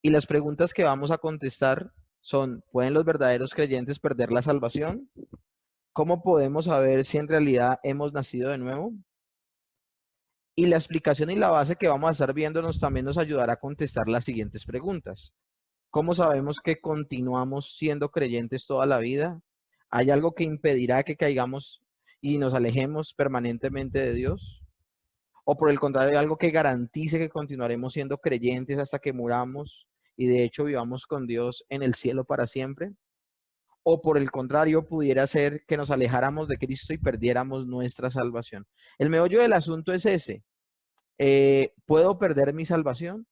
Y las preguntas que vamos a contestar son, ¿pueden los verdaderos creyentes perder la salvación? ¿Cómo podemos saber si en realidad hemos nacido de nuevo? Y la explicación y la base que vamos a estar viéndonos también nos ayudará a contestar las siguientes preguntas. ¿Cómo sabemos que continuamos siendo creyentes toda la vida? ¿Hay algo que impedirá que caigamos y nos alejemos permanentemente de Dios? ¿O por el contrario, hay algo que garantice que continuaremos siendo creyentes hasta que muramos y de hecho vivamos con Dios en el cielo para siempre? ¿O por el contrario, pudiera ser que nos alejáramos de Cristo y perdiéramos nuestra salvación? El meollo del asunto es ese. ¿Puedo perder mi salvación?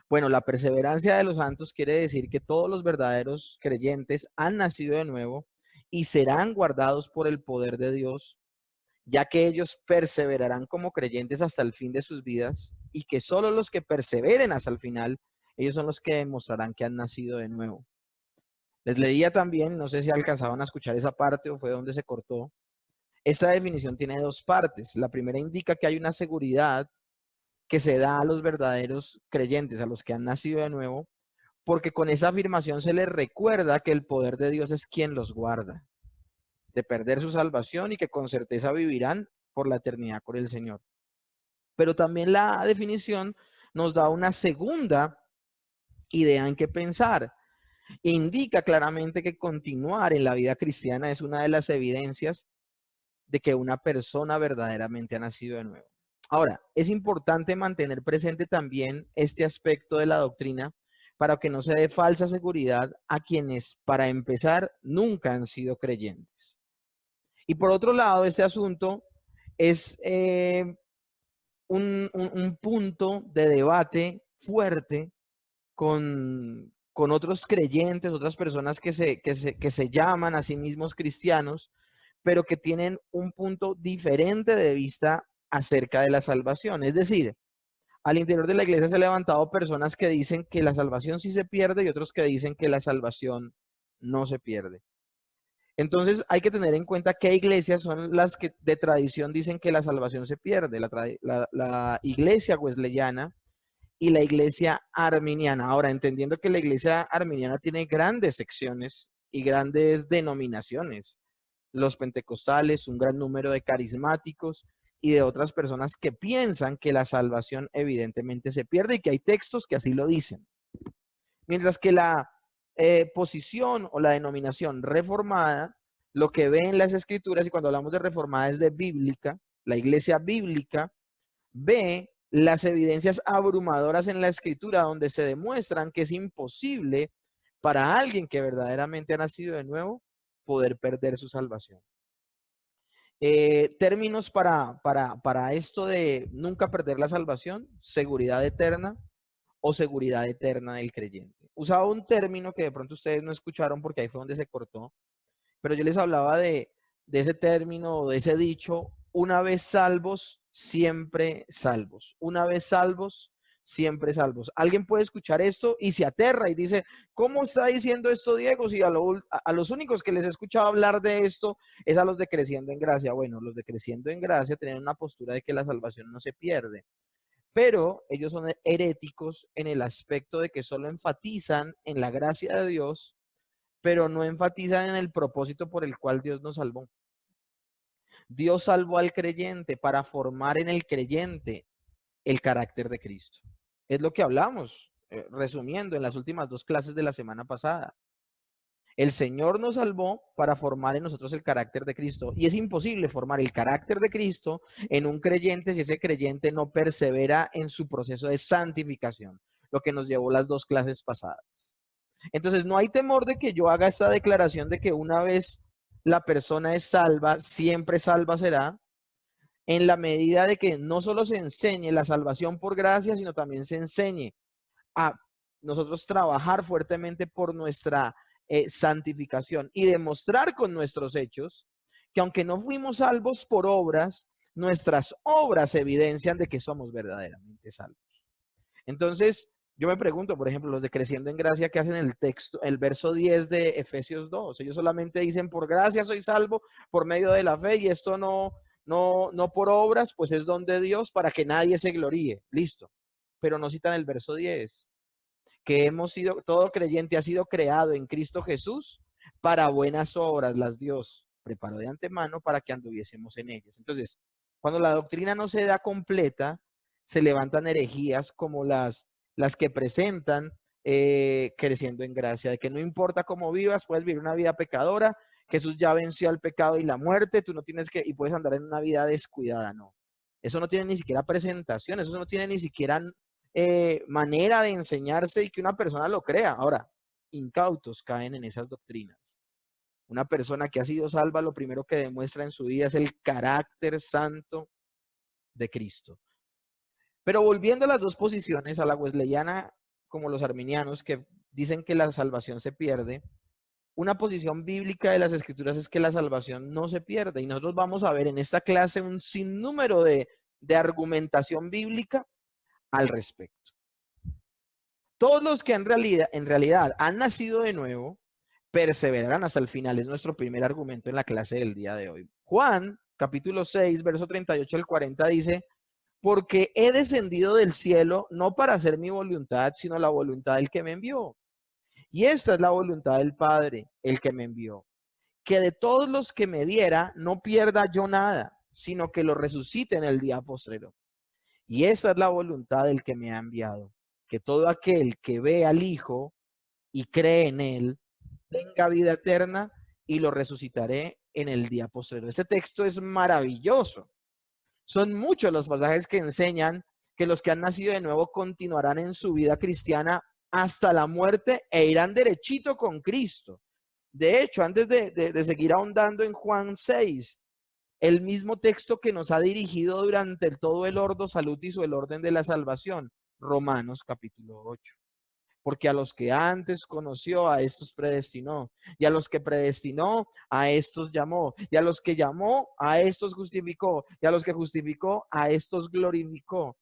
Bueno, la perseverancia de los santos quiere decir que todos los verdaderos creyentes han nacido de nuevo y serán guardados por el poder de Dios, ya que ellos perseverarán como creyentes hasta el fin de sus vidas y que solo los que perseveren hasta el final, ellos son los que demostrarán que han nacido de nuevo. Les leía también, no sé si alcanzaban a escuchar esa parte o fue donde se cortó. Esta definición tiene dos partes. La primera indica que hay una seguridad que se da a los verdaderos creyentes, a los que han nacido de nuevo, porque con esa afirmación se les recuerda que el poder de Dios es quien los guarda de perder su salvación y que con certeza vivirán por la eternidad con el Señor. Pero también la definición nos da una segunda idea en que pensar. Indica claramente que continuar en la vida cristiana es una de las evidencias de que una persona verdaderamente ha nacido de nuevo. Ahora, es importante mantener presente también este aspecto de la doctrina para que no se dé falsa seguridad a quienes, para empezar, nunca han sido creyentes. Y por otro lado, este asunto es un punto de debate fuerte con otros creyentes, otras personas que se llaman a sí mismos cristianos, pero que tienen un punto diferente de vista acerca de la salvación. Es decir, al interior de la iglesia se han levantado personas que dicen que la salvación sí se pierde y otros que dicen que la salvación no se pierde. Entonces hay que tener en cuenta qué iglesias son las que de tradición dicen que la salvación se pierde. La iglesia wesleyana y la iglesia arminiana. Ahora, entendiendo que la iglesia arminiana tiene grandes secciones y grandes denominaciones, los pentecostales, un gran número de carismáticos y de otras personas que piensan que la salvación evidentemente se pierde y que hay textos que así lo dicen. Mientras que la posición o la denominación reformada, lo que ve en las escrituras, y cuando hablamos de reformada es de bíblica, la iglesia bíblica ve las evidencias abrumadoras en la escritura donde se demuestran que es imposible para alguien que verdaderamente ha nacido de nuevo poder perder su salvación. Términos para esto de nunca perder la salvación: seguridad eterna o seguridad eterna del creyente. Usaba un término que de pronto ustedes no escucharon porque ahí fue donde se cortó, pero yo les hablaba de ese término o de ese dicho: una vez salvos, siempre salvos. Una vez salvos, siempre salvos. Alguien puede escuchar esto y se aterra y dice, ¿cómo está diciendo esto Diego? Si a los únicos que les he escuchado hablar de esto es a los de Creciendo en Gracia. Bueno, los de Creciendo en Gracia tienen una postura de que la salvación no se pierde, pero ellos son heréticos en el aspecto de que solo enfatizan en la gracia de Dios, pero no enfatizan en el propósito por el cual Dios nos salvó. Dios salvó al creyente para formar en el creyente el carácter de Cristo. Es lo que hablamos, resumiendo, en las últimas dos clases de la semana pasada. El Señor nos salvó para formar en nosotros el carácter de Cristo. Y es imposible formar el carácter de Cristo en un creyente si ese creyente no persevera en su proceso de santificación, lo que nos llevó las dos clases pasadas. Entonces, no hay temor de que yo haga esta declaración de que una vez la persona es salva, siempre salva será, en la medida de que no solo se enseñe la salvación por gracia, sino también se enseñe a nosotros trabajar fuertemente por nuestra santificación y demostrar con nuestros hechos que aunque no fuimos salvos por obras, nuestras obras evidencian de que somos verdaderamente salvos. Entonces, yo me pregunto, por ejemplo, los de Creciendo en Gracia que hacen el texto, el verso 10 de Efesios 2, ellos solamente dicen, por gracia soy salvo por medio de la fe, y esto no por obras, pues es don de Dios para que nadie se gloríe. Listo. Pero no citan el verso 10. que todo creyente ha sido creado en Cristo Jesús para buenas obras, las Dios preparó de antemano para que anduviésemos en ellas. Entonces, cuando la doctrina no se da completa, se levantan herejías como las que presentan creciendo en gracia, de que no importa cómo vivas, puedes vivir una vida pecadora, Jesús ya venció al pecado y la muerte, tú no tienes que, y puedes andar en una vida descuidada, no. Eso no tiene ni siquiera presentación, eso no tiene ni siquiera manera de enseñarse y que una persona lo crea. Ahora, incautos caen en esas doctrinas. Una persona que ha sido salva, lo primero que demuestra en su vida es el carácter santo de Cristo. Pero volviendo a las dos posiciones, a la wesleyana como los arminianos, que dicen que la salvación se pierde, una posición bíblica de las escrituras es que la salvación no se pierde. Y nosotros vamos a ver en esta clase un sinnúmero de argumentación bíblica al respecto. Todos los que en realidad han nacido de nuevo, perseverarán hasta el final. Es nuestro primer argumento en la clase del día de hoy. Juan, capítulo 6, verso 38 al 40 dice, porque he descendido del cielo no para hacer mi voluntad, sino la voluntad del que me envió. Y esta es la voluntad del Padre, el que me envió, que de todos los que me diera no pierda yo nada, sino que lo resucite en el día postrero. Y esa es la voluntad del que me ha enviado, que todo aquel que ve al Hijo y cree en él, tenga vida eterna y lo resucitaré en el día postrero. Este texto es maravilloso. Son muchos los pasajes que enseñan que los que han nacido de nuevo continuarán en su vida cristiana hasta la muerte e irán derechito con Cristo. De hecho, antes de seguir ahondando en Juan 6, el mismo texto que nos ha dirigido durante todo el Ordo Salutis o el orden de la salvación, Romanos capítulo 8. Porque a los que antes conoció, a estos predestinó, y a los que predestinó, a estos llamó, y a los que llamó, a estos justificó, y a los que justificó, a estos glorificó.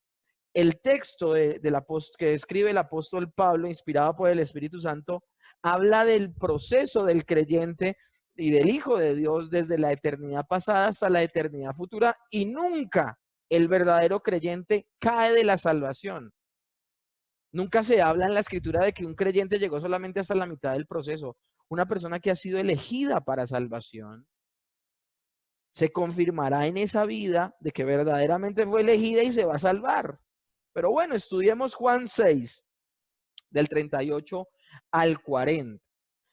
El texto que escribe el apóstol Pablo, inspirado por el Espíritu Santo, habla del proceso del creyente y del Hijo de Dios desde la eternidad pasada hasta la eternidad futura, y nunca el verdadero creyente cae de la salvación. Nunca se habla en la escritura de que un creyente llegó solamente hasta la mitad del proceso. Una persona que ha sido elegida para salvación se confirmará en esa vida de que verdaderamente fue elegida y se va a salvar. Pero bueno, estudiemos Juan 6, del 38 al 40,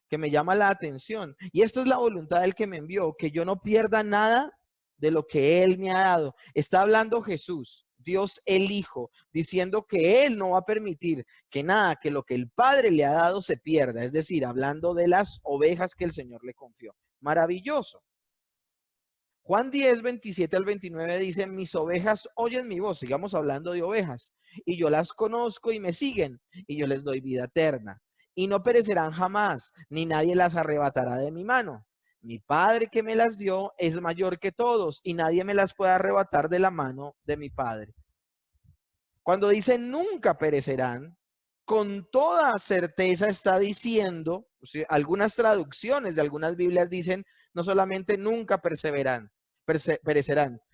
que me llama la atención. Y esta es la voluntad del que me envió, que yo no pierda nada de lo que Él me ha dado. Está hablando Jesús, Dios el Hijo, diciendo que Él no va a permitir que nada, que lo que el Padre le ha dado se pierda. Es decir, hablando de las ovejas que el Señor le confió. Maravilloso. Juan 10, 27 al 29 dice, mis ovejas oyen mi voz, sigamos hablando de ovejas, y yo las conozco y me siguen, y yo les doy vida eterna, y no perecerán jamás, ni nadie las arrebatará de mi mano. Mi Padre que me las dio es mayor que todos, y nadie me las puede arrebatar de la mano de mi Padre. Cuando dice nunca perecerán, con toda certeza está diciendo, o sea, algunas traducciones de algunas Biblias dicen no solamente nunca perecerán,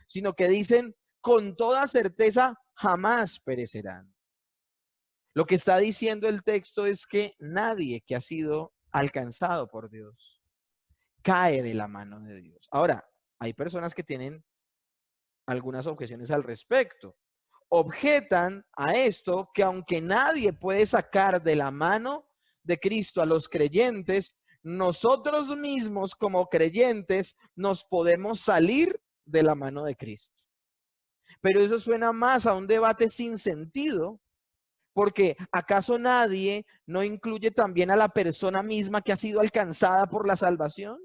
sino que dicen con toda certeza jamás perecerán. Lo que está diciendo el texto es que nadie que ha sido alcanzado por Dios cae de la mano de Dios. Ahora, hay personas que tienen algunas objeciones al respecto. Objetan a esto que aunque nadie puede sacar de la mano de Cristo a los creyentes, nosotros mismos como creyentes nos podemos salir de la mano de Cristo. Pero eso suena más a un debate sin sentido, porque ¿acaso nadie no incluye también a la persona misma que ha sido alcanzada por la salvación?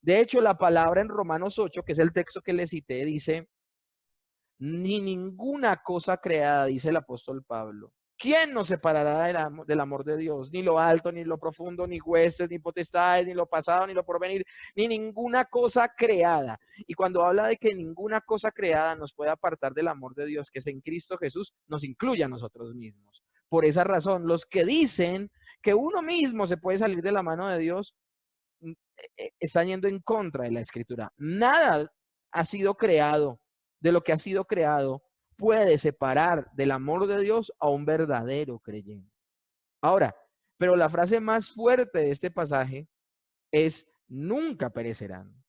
De hecho, la palabra en Romanos 8, que es el texto que le cité, dice, ni ninguna cosa creada, dice el apóstol Pablo. ¿Quién nos separará del amor de Dios? Ni lo alto, ni lo profundo, ni jueces, ni potestades, ni lo pasado, ni lo porvenir, ni ninguna cosa creada. Y cuando habla de que ninguna cosa creada nos puede apartar del amor de Dios, que es en Cristo Jesús, nos incluye a nosotros mismos. Por esa razón, los que dicen que uno mismo se puede salir de la mano de Dios, están yendo en contra de la Escritura. Nada ha sido creado de lo que ha sido creado puede separar del amor de Dios a un verdadero creyente. Ahora, pero la frase más fuerte de este pasaje es nunca perecerán,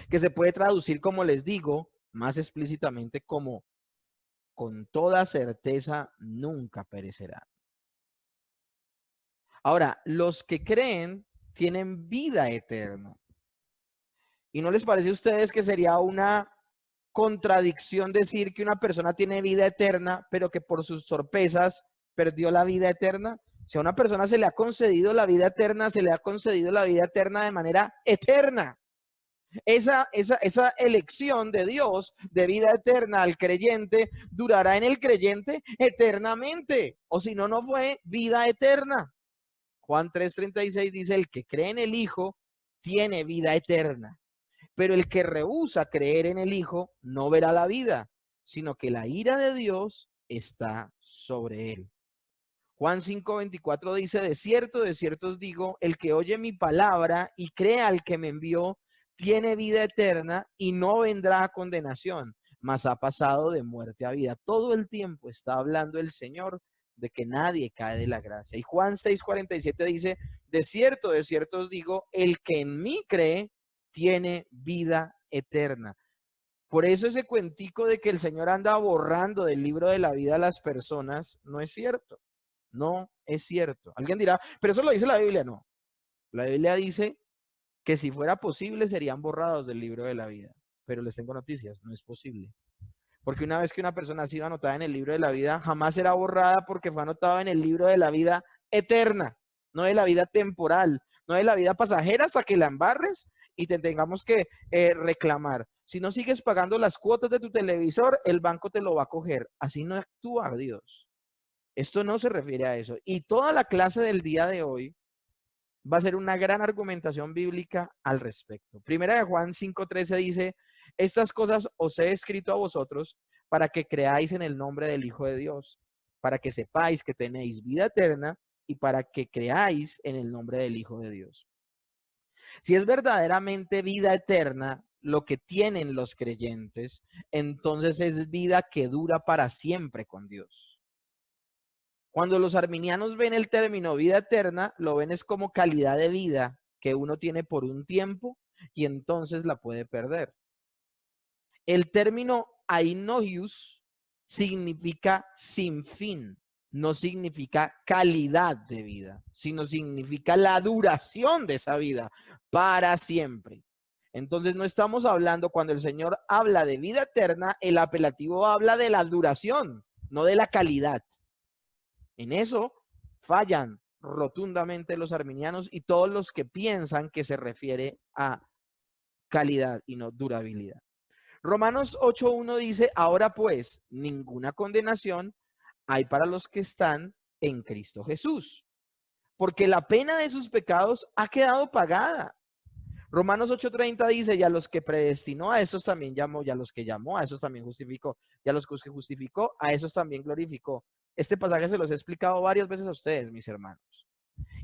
que se puede traducir, como les digo, más explícitamente como con toda certeza nunca perecerán. Ahora, los que creen tienen vida eterna. ¿Y no les parece a ustedes que sería una contradicción decir que una persona tiene vida eterna, pero que por sus torpezas perdió la vida eterna? Si a una persona se le ha concedido la vida eterna, se le ha concedido la vida eterna de manera eterna. Esa elección de Dios de vida eterna al creyente durará en el creyente eternamente. O si no, no fue vida eterna. Juan 3:36 dice, el que cree en el Hijo tiene vida eterna. Pero el que rehúsa creer en el Hijo no verá la vida, sino que la ira de Dios está sobre él. Juan 5:24 dice, de cierto os digo, el que oye mi palabra y cree al que me envió, tiene vida eterna y no vendrá a condenación, mas ha pasado de muerte a vida. Todo el tiempo está hablando el Señor de que nadie cae de la gracia. Y Juan 6:47 dice, de cierto os digo, el que en mí cree, tiene vida eterna. Por eso ese cuentico de que el Señor anda borrando del libro de la vida a las personas, no es cierto. No es cierto. Alguien dirá, pero eso lo dice la Biblia. No. La Biblia dice que si fuera posible serían borrados del libro de la vida. Pero les tengo noticias, no es posible. Porque una vez que una persona ha sido anotada en el libro de la vida, jamás será borrada porque fue anotada en el libro de la vida eterna, no de la vida temporal, no de la vida pasajera hasta que la embarres y te tengamos que reclamar. Si no sigues pagando las cuotas de tu televisor, el banco te lo va a coger. Así no actúa Dios. Esto no se refiere a eso. Y toda la clase del día de hoy va a ser una gran argumentación bíblica al respecto. Primera de Juan 5:13 dice, estas cosas os he escrito a vosotros para que creáis en el nombre del Hijo de Dios, para que sepáis que tenéis vida eterna y para que creáis en el nombre del Hijo de Dios. Si es verdaderamente vida eterna lo que tienen los creyentes, entonces es vida que dura para siempre con Dios. Cuando los arminianos ven el término vida eterna, lo ven es como calidad de vida que uno tiene por un tiempo y entonces la puede perder. El término ainoios significa sin fin, no significa calidad de vida, sino significa la duración de esa vida para siempre. Entonces no estamos hablando, cuando el Señor habla de vida eterna, el apelativo habla de la duración, no de la calidad. En eso fallan rotundamente los arminianos y todos los que piensan que se refiere a calidad y no durabilidad. Romanos 8:1 dice, ahora pues, ninguna condenación hay para los que están en Cristo Jesús, porque la pena de sus pecados ha quedado pagada. Romanos 8:30 dice, y a los que predestinó, a esos también llamó, y a los que llamó, a esos también justificó, y a los que justificó, a esos también glorificó. Este pasaje se los he explicado varias veces a ustedes, mis hermanos.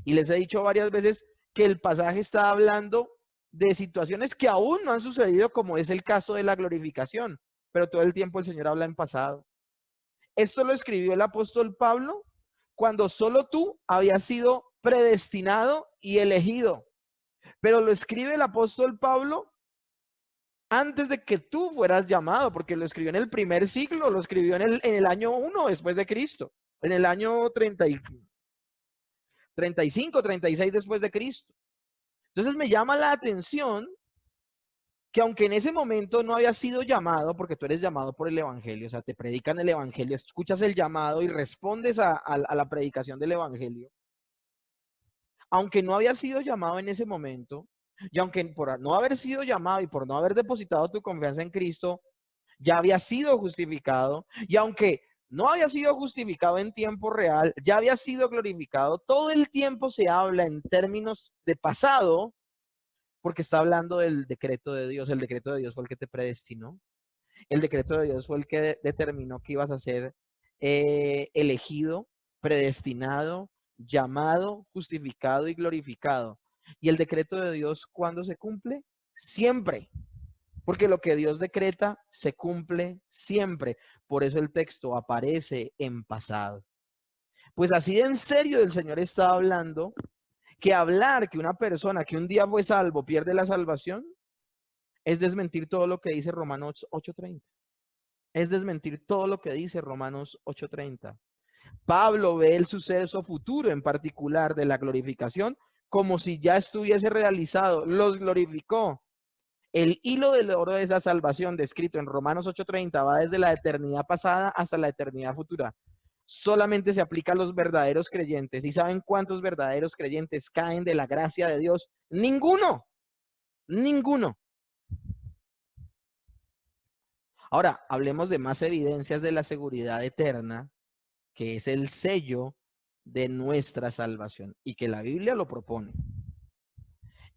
Y les he dicho varias veces que el pasaje está hablando de situaciones que aún no han sucedido, como es el caso de la glorificación, pero todo el tiempo el Señor habla en pasado. Esto lo escribió el apóstol Pablo cuando solo tú habías sido predestinado y elegido. Pero lo escribe el apóstol Pablo antes de que tú fueras llamado, porque lo escribió en el primer siglo, lo escribió en el año 1 después de Cristo, en el año 35, 36 después de Cristo. Entonces me llama la atención que aunque en ese momento no había sido llamado, porque tú eres llamado por el Evangelio, o sea, te predican el Evangelio, escuchas el llamado y respondes a la predicación del Evangelio, aunque no había sido llamado en ese momento, y aunque por no haber sido llamado y por no haber depositado tu confianza en Cristo, ya había sido justificado, y aunque no había sido justificado en tiempo real, ya había sido glorificado, todo el tiempo se habla en términos de pasado, porque está hablando del decreto de Dios. El decreto de Dios fue el que te predestinó. El decreto de Dios fue el que determinó que ibas a ser elegido, predestinado, llamado, justificado y glorificado. Y el decreto de Dios, ¿cuándo se cumple? Siempre. Porque lo que Dios decreta se cumple siempre. Por eso el texto aparece en pasado. Pues así de en serio el Señor está hablando, que hablar que una persona que un día fue salvo pierde la salvación es desmentir todo lo que dice Romanos 8:30. Es desmentir todo lo que dice Romanos 8:30. Pablo ve el suceso futuro en particular de la glorificación como si ya estuviese realizado. Los glorificó. El hilo del oro de esa salvación descrito en Romanos 8:30 va desde la eternidad pasada hasta la eternidad futura. Solamente se aplica a los verdaderos creyentes. ¿Y saben cuántos verdaderos creyentes caen de la gracia de Dios? Ninguno. Ninguno. Ahora, hablemos de más evidencias de la seguridad eterna, que es el sello de nuestra salvación y que la Biblia lo propone.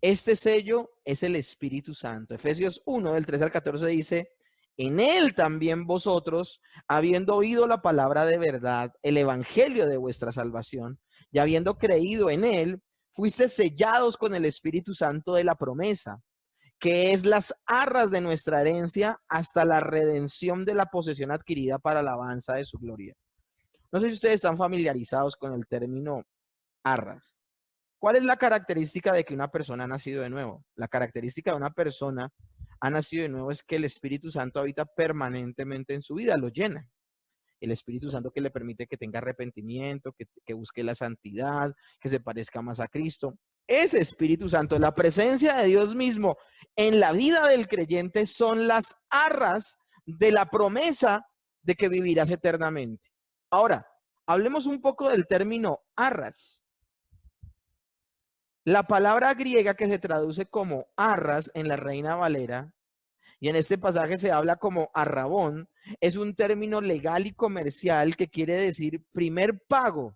Este sello es el Espíritu Santo. Efesios 1, del 3 al 14 dice, en él también vosotros, habiendo oído la palabra de verdad, el evangelio de vuestra salvación, y habiendo creído en él, fuiste sellados con el Espíritu Santo de la promesa, que es las arras de nuestra herencia hasta la redención de la posesión adquirida para la alabanza de su gloria. No sé si ustedes están familiarizados con el término arras. ¿Cuál es la característica de que una persona ha nacido de nuevo? La característica de una persona ha nacido de nuevo es que el Espíritu Santo habita permanentemente en su vida, lo llena. El Espíritu Santo que le permite que tenga arrepentimiento, que busque la santidad, que se parezca más a Cristo. Ese Espíritu Santo, la presencia de Dios mismo en la vida del creyente son las arras de la promesa de que vivirás eternamente. Ahora, hablemos un poco del término arras. La palabra griega que se traduce como arras en la Reina Valera, y en este pasaje se habla como arrabón, es un término legal y comercial que quiere decir primer pago,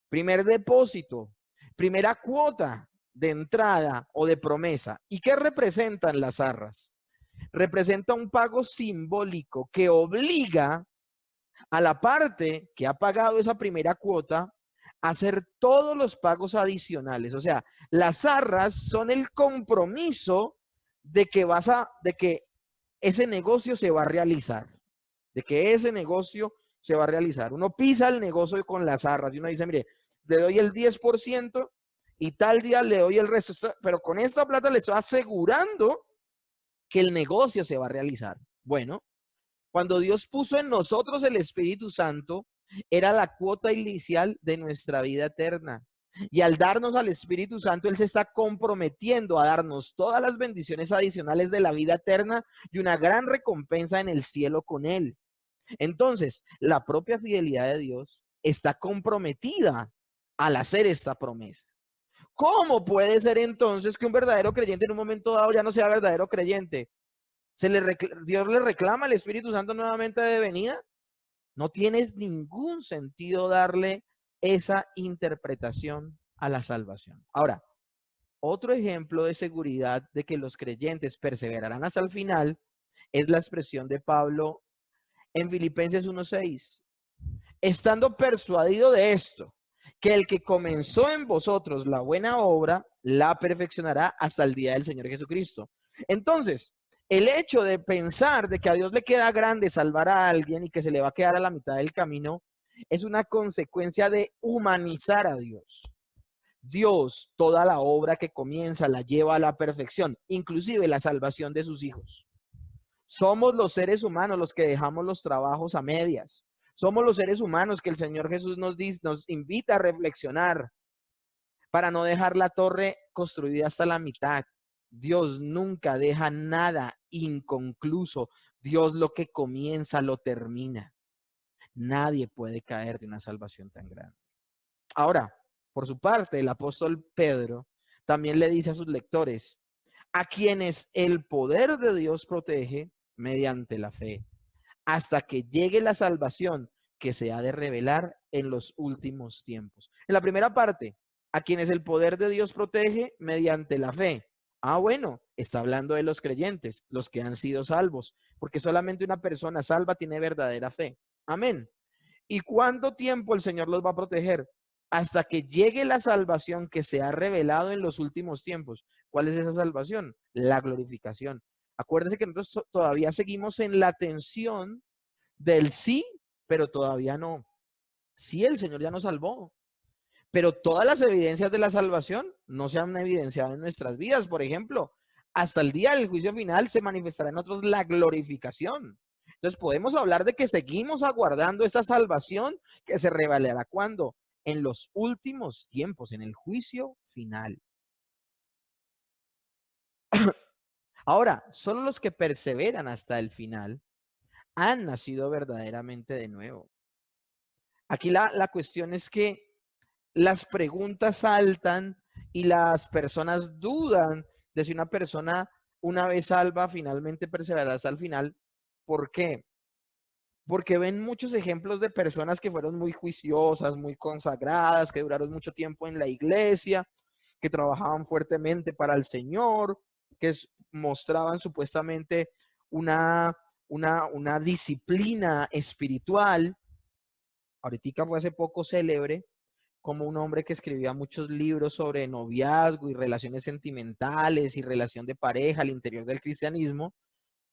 primer depósito, primera cuota de entrada o de promesa. ¿Y qué representan las arras? Representa un pago simbólico que obliga a la parte que ha pagado esa primera cuota a hacer todos los pagos adicionales. O sea, las arras son el compromiso de que ese negocio se va a realizar, de que ese negocio se va a realizar. Uno pisa el negocio con las arras y uno dice, mire, le doy el 10% y tal día le doy el resto, pero con esta plata le estoy asegurando que el negocio se va a realizar. Bueno, cuando Dios puso en nosotros el Espíritu Santo, era la cuota inicial de nuestra vida eterna. Y al darnos al Espíritu Santo, Él se está comprometiendo a darnos todas las bendiciones adicionales de la vida eterna y una gran recompensa en el cielo con Él. Entonces, la propia fidelidad de Dios está comprometida al hacer esta promesa. ¿Cómo puede ser entonces que un verdadero creyente en un momento dado ya no sea verdadero creyente? Dios le reclama al Espíritu Santo nuevamente de venida. No tiene ningún sentido darle esa interpretación a la salvación. Ahora, otro ejemplo de seguridad de que los creyentes perseverarán hasta el final es la expresión de Pablo en Filipenses 1:6. Estando persuadido de esto, que el que comenzó en vosotros la buena obra, la perfeccionará hasta el día del Señor Jesucristo. Entonces, el hecho de pensar de que a Dios le queda grande salvar a alguien y que se le va a quedar a la mitad del camino, es una consecuencia de humanizar a Dios. Dios, toda la obra que comienza la lleva a la perfección, inclusive la salvación de sus hijos. Somos los seres humanos los que dejamos los trabajos a medias. Somos los seres humanos que el Señor Jesús nos invita a reflexionar para no dejar la torre construida hasta la mitad. Dios nunca deja nada inconcluso. Dios lo que comienza lo termina. Nadie puede caer de una salvación tan grande. Ahora, por su parte, el apóstol Pedro también le dice a sus lectores, a quienes el poder de Dios protege mediante la fe, hasta que llegue la salvación que se ha de revelar en los últimos tiempos. En la primera parte, a quienes el poder de Dios protege mediante la fe. Ah, bueno, está hablando de los creyentes, los que han sido salvos, porque solamente una persona salva tiene verdadera fe. Amén. ¿Y cuánto tiempo el Señor los va a proteger? Hasta que llegue la salvación que se ha revelado en los últimos tiempos. ¿Cuál es esa salvación? La glorificación. Acuérdense que nosotros todavía seguimos en la tensión del sí, pero todavía no. Sí, el Señor ya nos salvó, pero todas las evidencias de la salvación no se han evidenciado en nuestras vidas. Por ejemplo, hasta el día del juicio final se manifestará en nosotros la glorificación. Entonces podemos hablar de que seguimos aguardando esa salvación que se revelará cuando, en los últimos tiempos, en el juicio final. Ahora, solo los que perseveran hasta el final han nacido verdaderamente de nuevo. Aquí la cuestión es que las preguntas saltan y las personas dudan de si una persona, una vez salva, finalmente perseverará hasta el final. ¿Por qué? Porque ven muchos ejemplos de personas que fueron muy juiciosas, muy consagradas, que duraron mucho tiempo en la iglesia, que trabajaban fuertemente para el Señor, que mostraban supuestamente una, una disciplina espiritual. Ahorita fue hace poco célebre como un hombre que escribía muchos libros sobre noviazgo y relaciones sentimentales y relación de pareja al interior del cristianismo.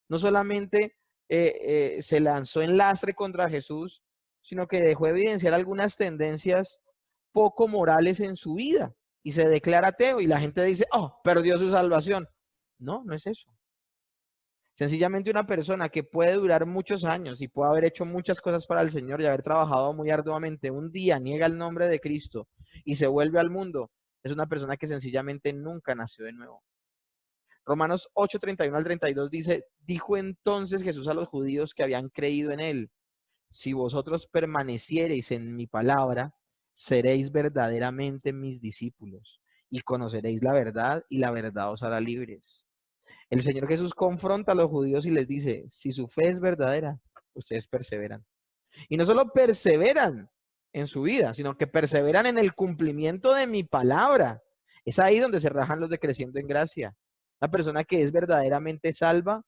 No solamente se lanzó en lastre contra Jesús, sino que dejó evidenciar algunas tendencias poco morales en su vida y se declara ateo y la gente dice, oh, perdió su salvación. No, no es eso. Sencillamente una persona que puede durar muchos años y puede haber hecho muchas cosas para el Señor y haber trabajado muy arduamente, un día niega el nombre de Cristo y se vuelve al mundo, es una persona que sencillamente nunca nació de nuevo. Romanos 8, 31 al 32 dice, dijo entonces Jesús a los judíos que habían creído en él, si vosotros permaneciereis en mi palabra, seréis verdaderamente mis discípulos y conoceréis la verdad y la verdad os hará libres. El Señor Jesús confronta a los judíos y les dice, si su fe es verdadera, ustedes perseveran. Y no solo perseveran en su vida, sino que perseveran en el cumplimiento de mi palabra. Es ahí donde se rajan los de creciendo en gracia. La persona que es verdaderamente salva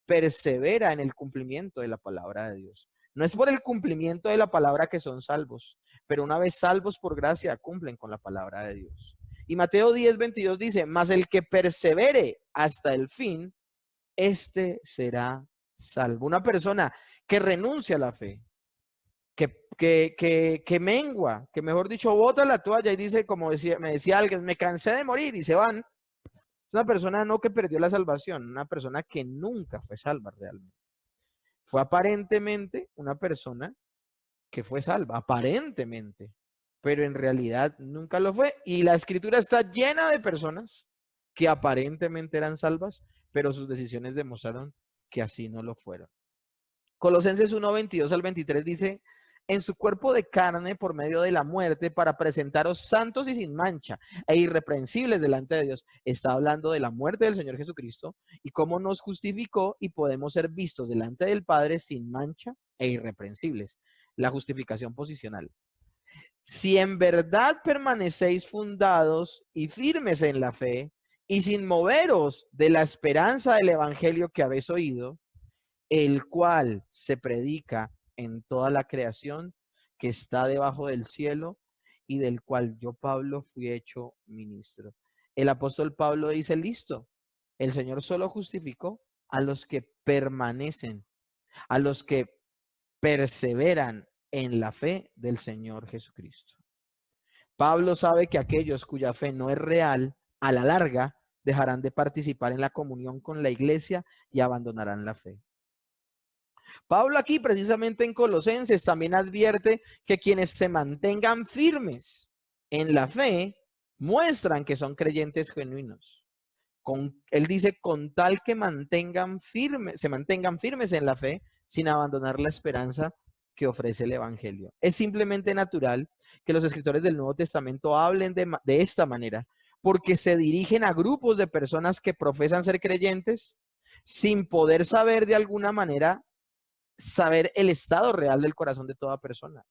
persevera en el cumplimiento de la palabra de Dios. No es por el cumplimiento de la palabra que son salvos, pero una vez salvos por gracia, cumplen con la palabra de Dios. Y Mateo 10, 22 dice, mas el que persevere hasta el fin, este será salvo. Una persona que renuncia a la fe, que mengua, que mejor dicho, bota la toalla y dice, como decía, me decía alguien, me cansé de morir y se van. Es una persona no que perdió la salvación, una persona que nunca fue salva realmente. Fue aparentemente una persona que fue salva, aparentemente, pero en realidad nunca lo fue. Y la escritura está llena de personas que aparentemente eran salvas, pero sus decisiones demostraron que así no lo fueron. Colosenses 1, 22 al 23 dice, en su cuerpo de carne por medio de la muerte para presentaros santos y sin mancha e irreprensibles delante de Dios. Está hablando de la muerte del Señor Jesucristo y cómo nos justificó y podemos ser vistos delante del Padre sin mancha e irreprensibles. La justificación posicional. Si en verdad permanecéis fundados y firmes en la fe y sin moveros de la esperanza del evangelio que habéis oído, el cual se predica en toda la creación que está debajo del cielo y del cual yo, Pablo, fui hecho ministro. El apóstol Pablo dice, listo, el Señor solo justificó a los que permanecen, a los que perseveran en la fe del Señor Jesucristo. Pablo sabe que aquellos cuya fe no es real, a la larga, dejarán de participar en la comunión con la iglesia y abandonarán la fe. Pablo aquí precisamente en Colosenses también advierte que quienes se mantengan firmes en la fe muestran que son creyentes genuinos. Él dice con tal que se mantengan firmes en la fe sin abandonar la esperanza que ofrece el Evangelio. Es simplemente natural que los escritores del Nuevo Testamento hablen de esta manera, porque se dirigen a grupos de personas que profesan ser creyentes sin poder saber de alguna manera saber el estado real del corazón de toda persona.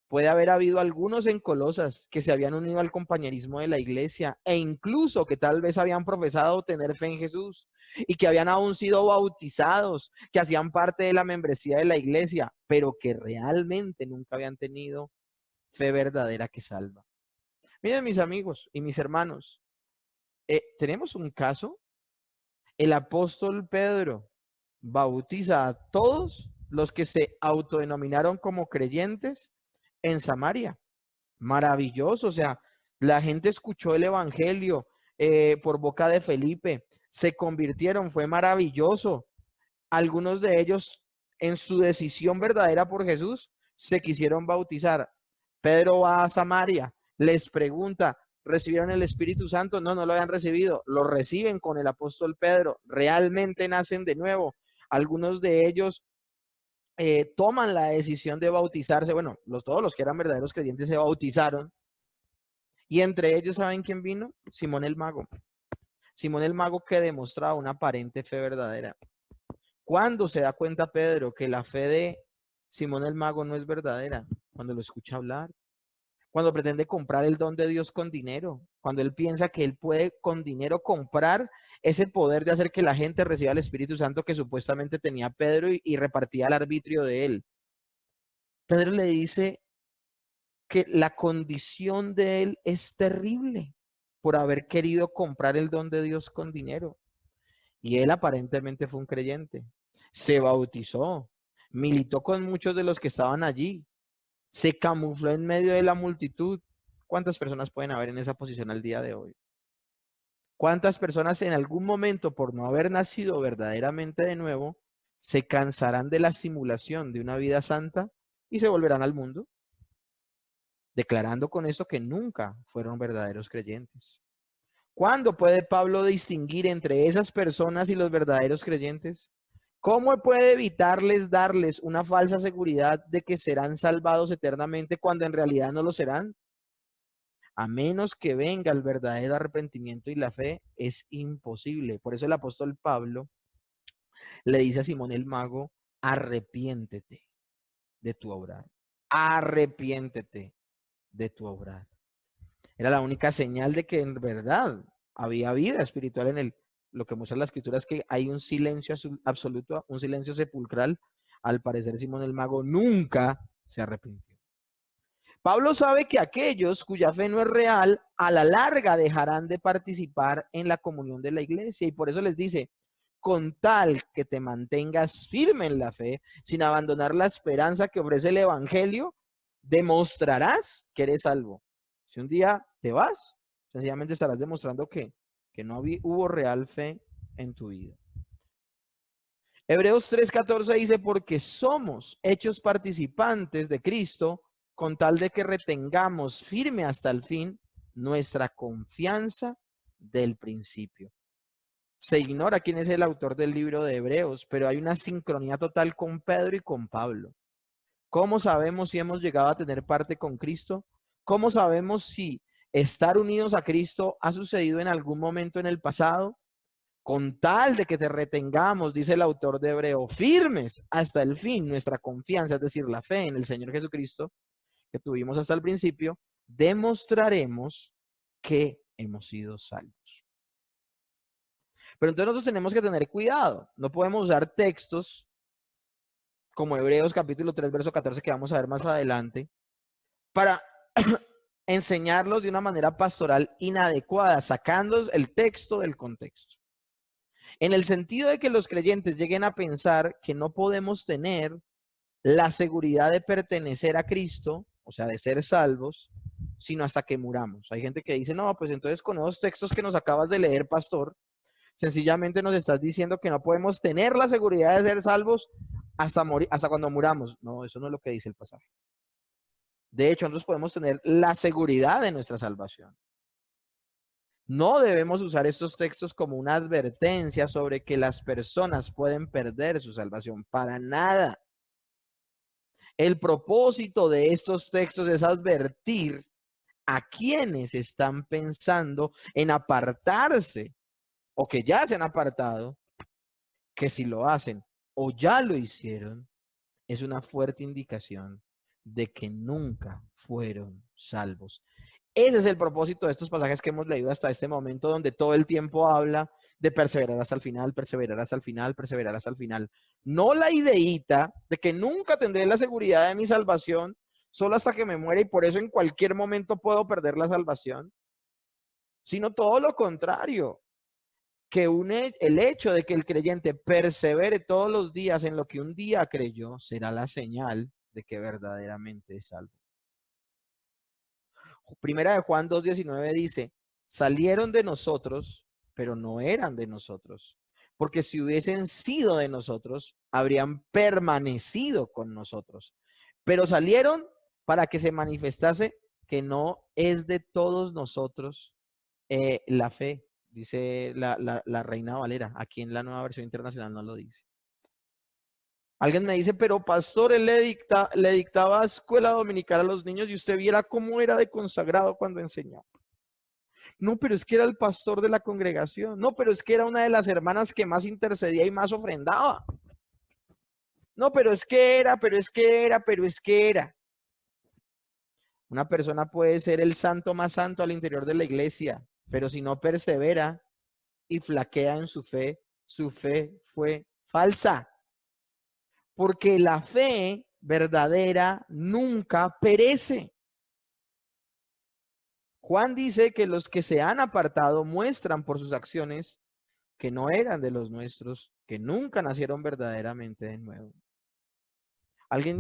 Puede haber habido algunos en Colosas que se habían unido al compañerismo de la iglesia e incluso que tal vez habían profesado tener fe en Jesús y que habían aún sido bautizados, que hacían parte de la membresía de la iglesia, pero que realmente nunca habían tenido fe verdadera que salva. Miren mis amigos y mis hermanos, tenemos un caso. El apóstol Pedro bautiza a todos los que se autodenominaron como creyentes en Samaria. Maravilloso, o sea, la gente escuchó el evangelio por boca de Felipe, se convirtieron, fue maravilloso. Algunos de ellos, en su decisión verdadera por Jesús, se quisieron bautizar. Pedro va a Samaria, les pregunta, ¿recibieron el Espíritu Santo? No, no lo habían recibido. Lo reciben con el apóstol Pedro. Realmente nacen de nuevo. Algunos de ellos toman la decisión de bautizarse. Bueno, todos los que eran verdaderos creyentes se bautizaron. Y entre ellos, ¿saben quién vino? Simón el Mago. Simón el Mago, que demostraba una aparente fe verdadera. ¿Cuándo se da cuenta Pedro que la fe de Simón el Mago no es verdadera? Cuando lo escucha hablar, cuando pretende comprar el don de Dios con dinero, cuando él piensa que él puede con dinero comprar ese poder de hacer que la gente reciba el Espíritu Santo que supuestamente tenía Pedro y repartía el arbitrio de él. Pedro le dice que la condición de él es terrible por haber querido comprar el don de Dios con dinero. Y él aparentemente fue un creyente. Se bautizó, militó con muchos de los que estaban allí, se camufló en medio de la multitud. ¿Cuántas personas pueden haber en esa posición al día de hoy? ¿Cuántas personas en algún momento, por no haber nacido verdaderamente de nuevo, se cansarán de la simulación de una vida santa y se volverán al mundo, declarando con esto que nunca fueron verdaderos creyentes? ¿Cuándo puede Pablo distinguir entre esas personas y los verdaderos creyentes? ¿Cómo puede evitarles darles una falsa seguridad de que serán salvados eternamente cuando en realidad no lo serán? A menos que venga el verdadero arrepentimiento y la fe, es imposible. Por eso el apóstol Pablo le dice a Simón el Mago, arrepiéntete de tu obrar. Arrepiéntete de tu obrar. Era la única señal de que en verdad había vida espiritual en él. Lo que muestra la escritura es que hay un silencio absoluto, un silencio sepulcral. Al parecer, Simón el Mago nunca se arrepintió. Pablo sabe que aquellos cuya fe no es real, a la larga dejarán de participar en la comunión de la iglesia. Y por eso les dice, con tal que te mantengas firme en la fe, sin abandonar la esperanza que ofrece el evangelio, demostrarás que eres salvo. Si un día te vas, sencillamente estarás demostrando que no hubo real fe en tu vida. Hebreos 3:14 dice, porque somos hechos participantes de Cristo, con tal de que retengamos firme hasta el fin nuestra confianza del principio. Se ignora quién es el autor del libro de Hebreos, pero hay una sincronía total con Pedro y con Pablo. ¿Cómo sabemos si hemos llegado a tener parte con Cristo? ¿Cómo sabemos si estar unidos a Cristo ha sucedido en algún momento en el pasado? Con tal de que te retengamos, dice el autor de Hebreo, firmes hasta el fin nuestra confianza, es decir, la fe en el Señor Jesucristo, que tuvimos hasta el principio, demostraremos que hemos sido salvos. Pero entonces nosotros tenemos que tener cuidado. No podemos usar textos como Hebreos capítulo 3, verso 14, que vamos a ver más adelante, para enseñarlos de una manera pastoral inadecuada, sacando el texto del contexto. En el sentido de que los creyentes lleguen a pensar que no podemos tener la seguridad de pertenecer a Cristo, o sea, de ser salvos, sino hasta que muramos. Hay gente que dice, no, pues entonces con esos textos que nos acabas de leer, pastor, sencillamente nos estás diciendo que no podemos tener la seguridad de ser salvos hasta morir, hasta cuando muramos. No, eso no es lo que dice el pasaje. De hecho, nosotros podemos tener la seguridad de nuestra salvación. No debemos usar estos textos como una advertencia sobre que las personas pueden perder su salvación. Para nada. El propósito de estos textos es advertir a quienes están pensando en apartarse o que ya se han apartado, que si lo hacen o ya lo hicieron, es una fuerte indicación de que nunca fueron salvos. Ese es el propósito de estos pasajes que hemos leído hasta este momento, donde todo el tiempo habla de perseverar hasta el final, perseverar hasta el final, perseverar hasta el final. No la ideita de que nunca tendré la seguridad de mi salvación solo hasta que me muera y por eso en cualquier momento puedo perder la salvación, sino todo lo contrario, que el hecho de que el creyente persevere todos los días en lo que un día creyó será la señal de que verdaderamente es salvo. Primera de Juan 2:19 dice, salieron de nosotros, pero no eran de nosotros, porque si hubiesen sido de nosotros, habrían permanecido con nosotros. Pero salieron para que se manifestase que no es de todos nosotros la fe, dice la Reina Valera. Aquí en la Nueva Versión Internacional no lo dice. Alguien me dice, pero pastor, él le dictaba escuela dominical a los niños y usted viera cómo era de consagrado cuando enseñaba. No, pero es que era el pastor de la congregación. No, pero es que era una de las hermanas que más intercedía y más ofrendaba. No, pero es que era, pero es que era, pero es que era. Una persona puede ser el santo más santo al interior de la iglesia, pero si no persevera y flaquea en su fe fue falsa. Porque la fe verdadera nunca perece. Juan dice que los que se han apartado muestran por sus acciones que no eran de los nuestros, que nunca nacieron verdaderamente de nuevo. Alguien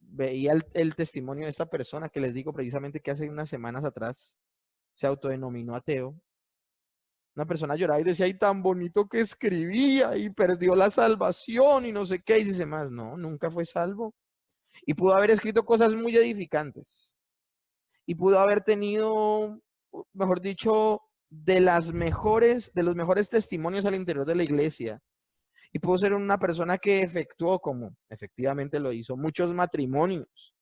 veía el testimonio de esta persona que les digo precisamente que hace unas semanas atrás se autodenominó ateo. Una persona lloraba y decía, ay, tan bonito que escribía y perdió la salvación y no sé qué, y dice más, no, nunca fue salvo. Y pudo haber escrito cosas muy edificantes. Y pudo haber tenido, mejor dicho, de los mejores testimonios al interior de la iglesia. Y pudo ser una persona que efectuó, como efectivamente lo hizo, muchos matrimonios.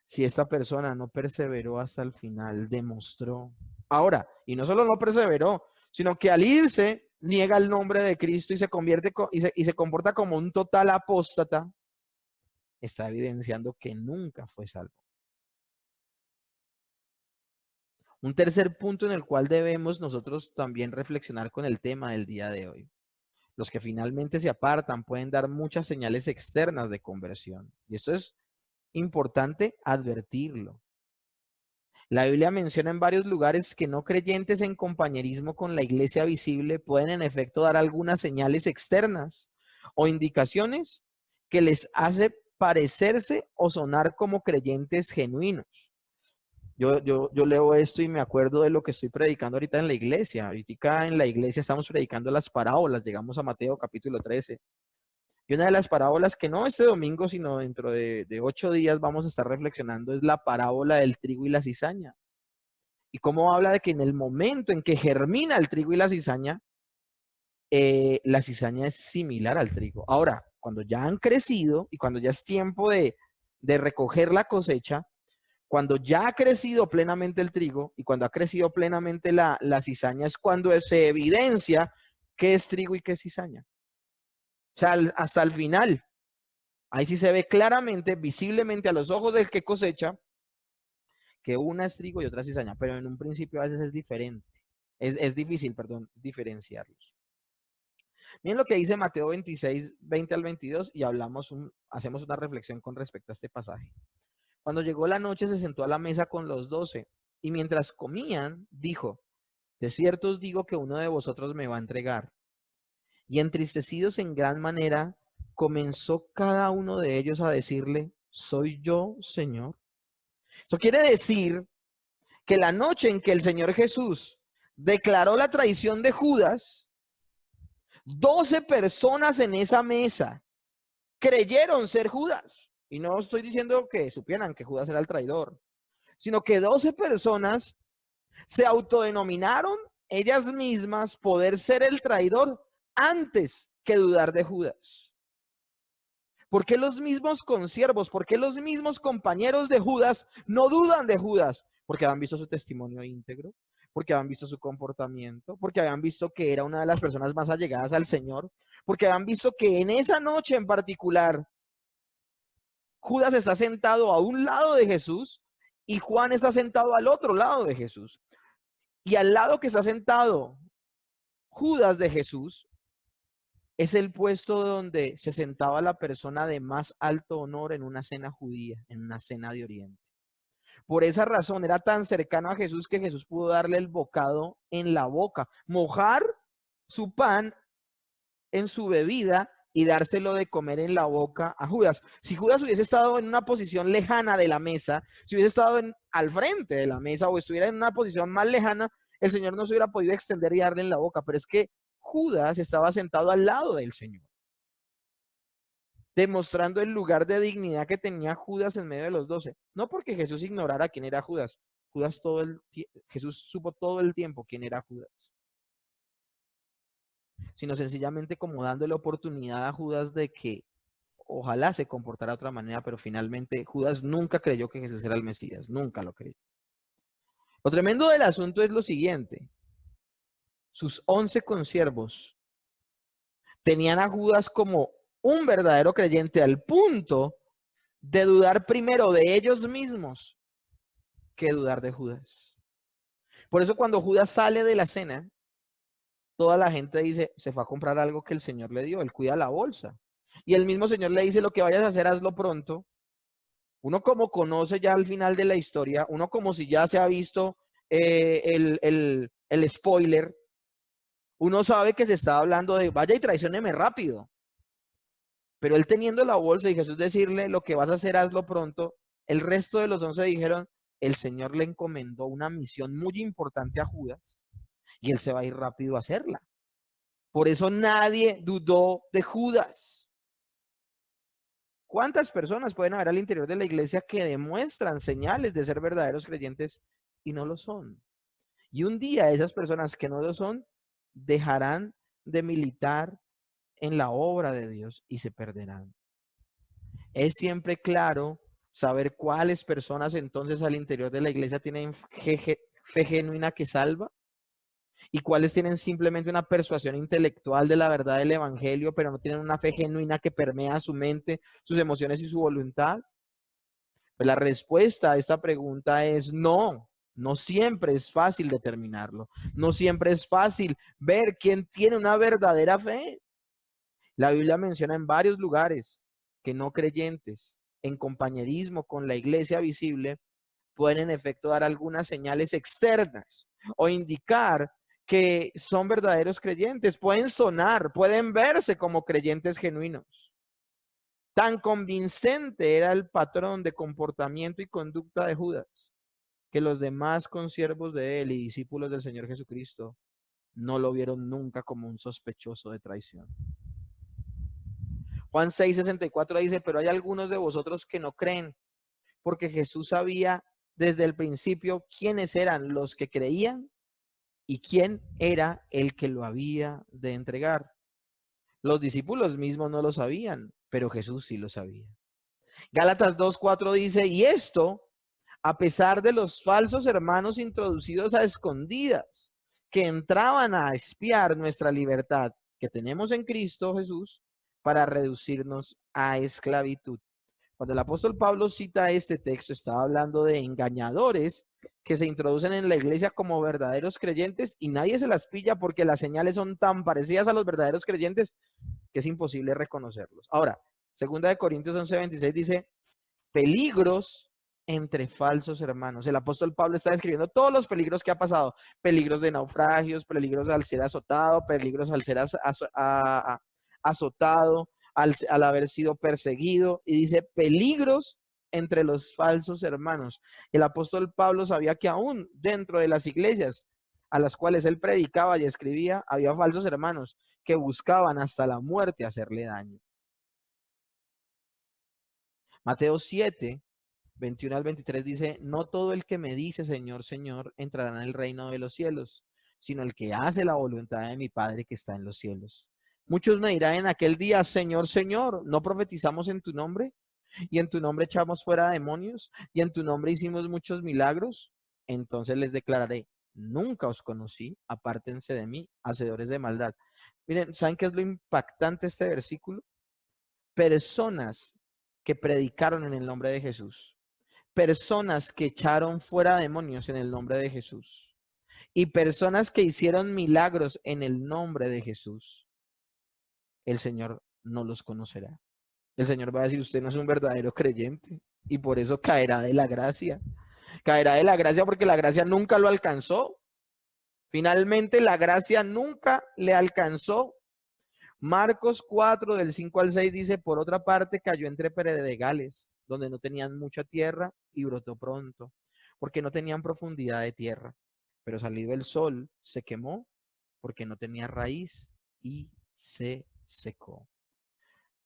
Si esta persona no perseveró hasta el final, demostró. Ahora, y no solo no perseveró, sino que al irse niega el nombre de Cristo y se convierte y se comporta como un total apóstata, está evidenciando que nunca fue salvo. Un tercer punto en el cual debemos nosotros también reflexionar con el tema del día de hoy. Los que finalmente se apartan pueden dar muchas señales externas de conversión. Y esto es importante advertirlo. La Biblia menciona en varios lugares que no creyentes en compañerismo con la iglesia visible pueden en efecto dar algunas señales externas o indicaciones que les hace parecerse o sonar como creyentes genuinos. Yo leo esto y me acuerdo de lo que estoy predicando ahorita en la iglesia. Ahorita en la iglesia estamos predicando las parábolas. Llegamos a Mateo capítulo 13. Y una de las parábolas que no este domingo, sino dentro de 8 días vamos a estar reflexionando es la parábola del trigo y la cizaña. Y cómo habla de que en el momento en que germina el trigo y la cizaña es similar al trigo. Ahora, cuando ya han crecido y cuando ya es tiempo de recoger la cosecha, cuando ya ha crecido plenamente el trigo y cuando ha crecido plenamente la cizaña, es cuando se evidencia qué es trigo y qué es cizaña. O sea, hasta el final. Ahí sí se ve claramente, visiblemente a los ojos del que cosecha, que una es trigo y otra es cizaña, pero en un principio a veces es diferente. Es difícil, perdón, diferenciarlos. Miren lo que dice Mateo 26, 20 al 22 y hacemos una reflexión con respecto a este pasaje. Cuando llegó la noche se sentó a la mesa con los 12 y mientras comían dijo, de cierto os digo que uno de vosotros me va a entregar. Y entristecidos en gran manera, comenzó cada uno de ellos a decirle, ¿soy yo, Señor? Eso quiere decir que la noche en que el Señor Jesús declaró la traición de Judas, 12 personas en esa mesa creyeron ser Judas. Y no estoy diciendo que supieran que Judas era el traidor, sino que 12 personas se autodenominaron ellas mismas poder ser el traidor antes que dudar de Judas. ¿Por qué los mismos consiervos, por qué los mismos compañeros de Judas no dudan de Judas? Porque han visto su testimonio íntegro, porque habían visto su comportamiento, porque habían visto que era una de las personas más allegadas al Señor, porque habían visto que en esa noche en particular Judas está sentado a un lado de Jesús y Juan está sentado al otro lado de Jesús. Y al lado que está sentado Judas de Jesús es el puesto donde se sentaba la persona de más alto honor en una cena judía, en una cena de Oriente. Por esa razón era tan cercano a Jesús que Jesús pudo darle el bocado en la boca, mojar su pan en su bebida y dárselo de comer en la boca a Judas. Si Judas hubiese estado en una posición lejana de la mesa, si hubiese estado al frente de la mesa o estuviera en una posición más lejana, el Señor no se hubiera podido extender y darle en la boca. Pero es que Judas estaba sentado al lado del Señor, demostrando el lugar de dignidad que tenía Judas en medio de los 12. No porque Jesús ignorara quién era Judas. Jesús supo todo el tiempo quién era Judas, sino sencillamente como dándole oportunidad a Judas de que ojalá se comportara de otra manera, pero finalmente Judas nunca creyó que Jesús era el Mesías, nunca lo creyó. Lo tremendo del asunto es lo siguiente: sus 11 consiervos tenían a Judas como un verdadero creyente al punto de dudar primero de ellos mismos que dudar de Judas. Por eso cuando Judas sale de la cena, toda la gente dice, se fue a comprar algo que el Señor le dio, él cuida la bolsa. Y el mismo Señor le dice, lo que vayas a hacer, hazlo pronto. Uno como conoce ya al final de la historia, uno como si ya se ha visto el spoiler, uno sabe que se está hablando de, vaya y traicióneme rápido. Pero él teniendo la bolsa y Jesús decirle, lo que vas a hacer, hazlo pronto, el resto de los 11 dijeron, el Señor le encomendó una misión muy importante a Judas y él se va a ir rápido a hacerla. Por eso nadie dudó de Judas. ¿Cuántas personas pueden haber al interior de la iglesia que demuestran señales de ser verdaderos creyentes y no lo son? Y un día esas personas que no lo son dejarán de militar en la obra de Dios y se perderán. Es siempre claro saber cuáles personas entonces al interior de la iglesia tienen fe genuina que salva y cuáles tienen simplemente una persuasión intelectual de la verdad del evangelio, pero no tienen una fe genuina que permea su mente, sus emociones y su voluntad. Pues la respuesta a esta pregunta es no. No siempre es fácil determinarlo. No siempre es fácil ver quién tiene una verdadera fe. La Biblia menciona en varios lugares que no creyentes, en compañerismo con la iglesia visible, pueden en efecto dar algunas señales externas o indicar que son verdaderos creyentes. Pueden sonar, pueden verse como creyentes genuinos. Tan convincente era el patrón de comportamiento y conducta de Judas, que los demás consiervos de él y discípulos del Señor Jesucristo no lo vieron nunca como un sospechoso de traición. Juan 6:64 dice, pero hay algunos de vosotros que no creen, porque Jesús sabía desde el principio quiénes eran los que creían y quién era el que lo había de entregar. Los discípulos mismos no lo sabían, pero Jesús sí lo sabía. Gálatas 2:4 dice, y esto a pesar de los falsos hermanos introducidos a escondidas, que entraban a espiar nuestra libertad que tenemos en Cristo Jesús para reducirnos a esclavitud. Cuando el apóstol Pablo cita este texto, estaba hablando de engañadores que se introducen en la iglesia como verdaderos creyentes y nadie se las pilla porque las señales son tan parecidas a los verdaderos creyentes que es imposible reconocerlos. Ahora, 2 Corintios 11:26 dice, peligros entre falsos hermanos. El apóstol Pablo está describiendo todos los peligros que ha pasado. Peligros de naufragios, peligros al ser azotado, peligros al ser azotado, al haber sido perseguido. Y dice peligros entre los falsos hermanos. El apóstol Pablo sabía que aún dentro de las iglesias a las cuales él predicaba y escribía, había falsos hermanos que buscaban hasta la muerte hacerle daño. Mateo 7:21 al 23 dice, no todo el que me dice Señor, Señor, entrará en el reino de los cielos, sino el que hace la voluntad de mi Padre que está en los cielos. Muchos me dirán en aquel día, Señor, Señor, ¿no profetizamos en tu nombre? ¿Y en tu nombre echamos fuera demonios? ¿Y en tu nombre hicimos muchos milagros? Entonces les declararé, nunca os conocí, apártense de mí, hacedores de maldad. Miren, ¿saben qué es lo impactante de este versículo? Personas que predicaron en el nombre de Jesús, personas que echaron fuera demonios en el nombre de Jesús y personas que hicieron milagros en el nombre de Jesús, el Señor no los conocerá. El Señor va a decir, usted no es un verdadero creyente y por eso caerá de la gracia. Caerá de la gracia porque la gracia nunca lo alcanzó. Finalmente la gracia nunca le alcanzó. Marcos 4, del 5 al 6 dice, por otra parte cayó entre pedregales, donde no tenían mucha tierra y brotó pronto, porque no tenían profundidad de tierra. Pero salido el sol, se quemó, porque no tenía raíz y se secó.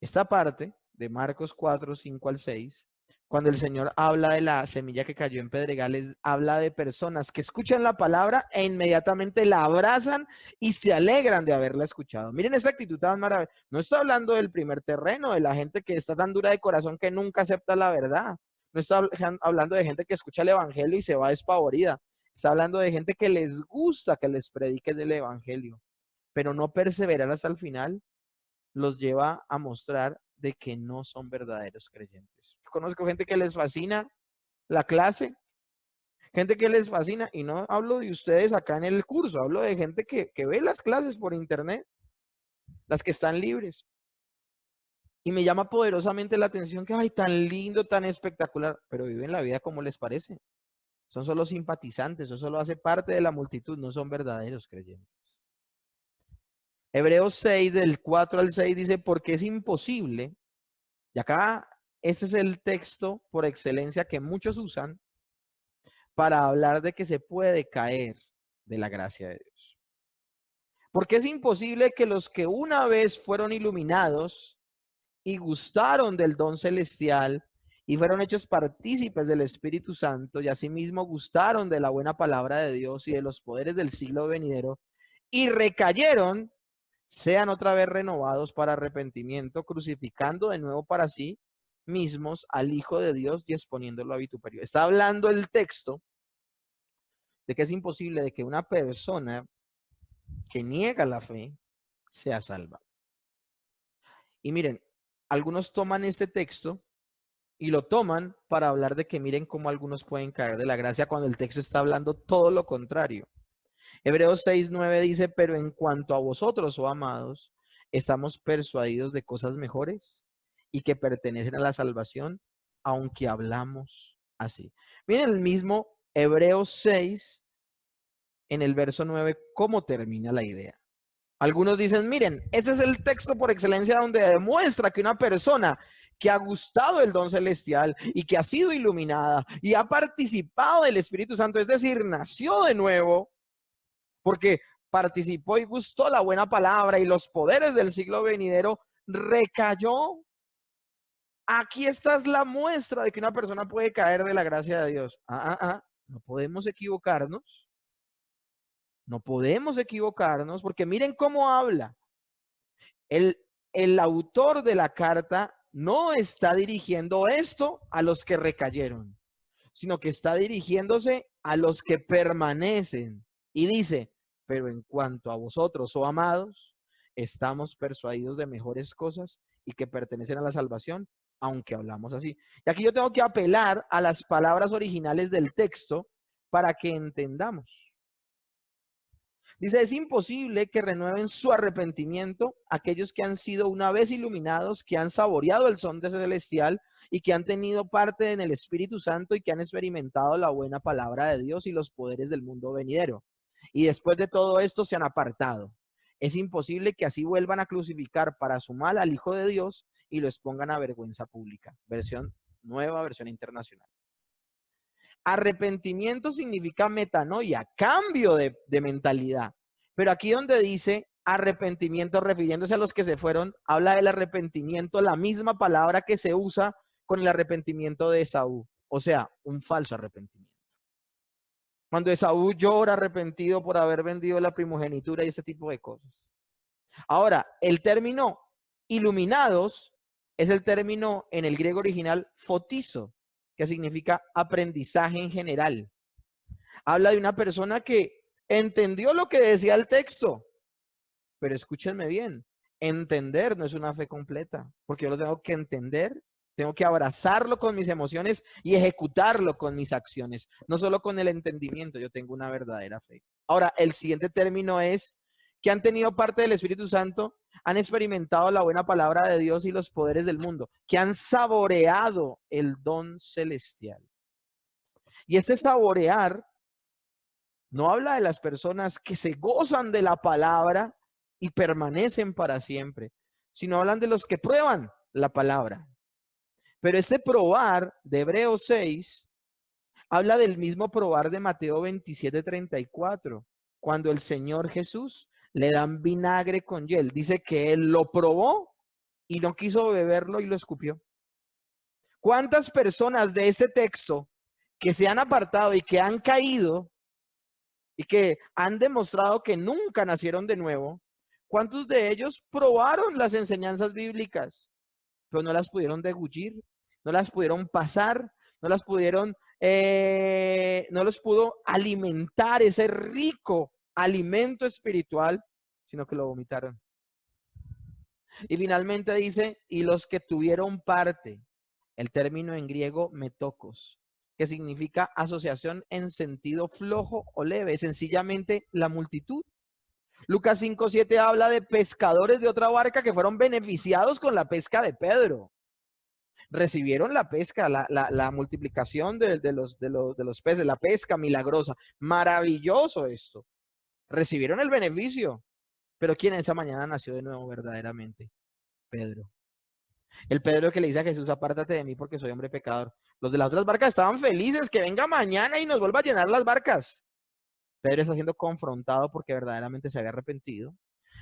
Esta parte de Marcos 4, 5 al 6, cuando el Señor habla de la semilla que cayó en pedregales, habla de personas que escuchan la palabra e inmediatamente la abrazan y se alegran de haberla escuchado. Miren esa actitud tan maravillosa. No está hablando del primer terreno, de la gente que está tan dura de corazón que nunca acepta la verdad. No está hablando de gente que escucha el evangelio y se va despavorida. Está hablando de gente que les gusta que les prediques del evangelio, pero no perseverar hasta el final los lleva a mostrar de que no son verdaderos creyentes. Conozco gente que les fascina la clase, gente que les fascina, y no hablo de ustedes acá en el curso, hablo de gente que ve las clases por internet, las que están libres. Y me llama poderosamente la atención que, ay, tan lindo, tan espectacular, pero viven la vida como les parece. Son solo simpatizantes, eso solo hace parte de la multitud, no son verdaderos creyentes. Hebreos 6, del 4 al 6 dice, porque es imposible, y acá ese es el texto por excelencia que muchos usan para hablar de que se puede caer de la gracia de Dios. Porque es imposible que los que una vez fueron iluminados y gustaron del don celestial y fueron hechos partícipes del Espíritu Santo y asimismo gustaron de la buena palabra de Dios y de los poderes del siglo venidero y recayeron, sean otra vez renovados para arrepentimiento, crucificando de nuevo para sí mismos al Hijo de Dios y exponiéndolo a vituperio. Está hablando el texto de que es imposible de que una persona que niega la fe sea salva. Y miren, algunos toman este texto y lo toman para hablar de que miren cómo algunos pueden caer de la gracia cuando el texto está hablando todo lo contrario. Hebreos 6:9 dice, pero en cuanto a vosotros, oh amados, estamos persuadidos de cosas mejores y que pertenecen a la salvación, aunque hablamos así. Miren el mismo Hebreos 6, en el verso 9, cómo termina la idea. Algunos dicen, miren, ese es el texto por excelencia donde demuestra que una persona que ha gustado el don celestial y que ha sido iluminada y ha participado del Espíritu Santo, es decir, nació de nuevo, porque participó y gustó la buena palabra y los poderes del siglo venidero, recayó. Aquí está la muestra de que una persona puede caer de la gracia de Dios. No podemos equivocarnos. No podemos equivocarnos porque miren cómo habla. El autor de la carta no está dirigiendo esto a los que recayeron, sino que está dirigiéndose a los que permanecen. Y dice, pero en cuanto a vosotros, oh amados, estamos persuadidos de mejores cosas y que pertenecen a la salvación, aunque hablamos así. Y aquí yo tengo que apelar a las palabras originales del texto para que entendamos. Dice, es imposible que renueven su arrepentimiento aquellos que han sido una vez iluminados, que han saboreado el son de celestial y que han tenido parte en el Espíritu Santo y que han experimentado la buena palabra de Dios y los poderes del mundo venidero. Y después de todo esto se han apartado. Es imposible que así vuelvan a crucificar para su mal al Hijo de Dios y lo expongan a vergüenza pública. Versión nueva, versión internacional. Arrepentimiento significa metanoia, cambio de mentalidad. Pero aquí donde dice arrepentimiento, refiriéndose a los que se fueron, habla del arrepentimiento, la misma palabra que se usa con el arrepentimiento de Esaú. O sea, un falso arrepentimiento. Cuando Esaú llora arrepentido por haber vendido la primogenitura y ese tipo de cosas. Ahora, el término iluminados es el término en el griego original fotizo, que significa aprendizaje en general. Habla de una persona que entendió lo que decía el texto, pero escúchenme bien, entender no es una fe completa, porque yo lo tengo que entender, tengo que abrazarlo con mis emociones y ejecutarlo con mis acciones, no solo con el entendimiento, yo tengo una verdadera fe. Ahora, el siguiente término es que han tenido parte del Espíritu Santo, han experimentado la buena palabra de Dios y los poderes del mundo, que han saboreado el don celestial. Y este saborear no habla de las personas que se gozan de la palabra y permanecen para siempre, sino hablan de los que prueban la palabra. Pero este probar de Hebreos 6 habla del mismo probar de Mateo 27:34, cuando el Señor Jesús le dan vinagre con hiel. Dice que él lo probó y no quiso beberlo y lo escupió. ¿Cuántas personas de este texto que se han apartado y que han caído y que han demostrado que nunca nacieron de nuevo, cuántos de ellos probaron las enseñanzas bíblicas, pero no las pudieron degullir, no las pudieron pasar, no las pudieron, no los pudo alimentar ese rico alimento espiritual, sino que lo vomitaron? Y finalmente dice, y los que tuvieron parte, el término en griego metocos, que significa asociación en sentido flojo o leve, sencillamente la multitud. Lucas 5:7 habla de pescadores de otra barca que fueron beneficiados con la pesca de Pedro. Recibieron la pesca, la multiplicación de los peces, la pesca milagrosa. Maravilloso esto. Recibieron el beneficio. Pero ¿quién esa mañana nació de nuevo verdaderamente? Pedro. El Pedro que le dice a Jesús, apártate de mí porque soy hombre pecador. Los de las otras barcas estaban felices, que venga mañana y nos vuelva a llenar las barcas. Pedro está siendo confrontado porque verdaderamente se había arrepentido,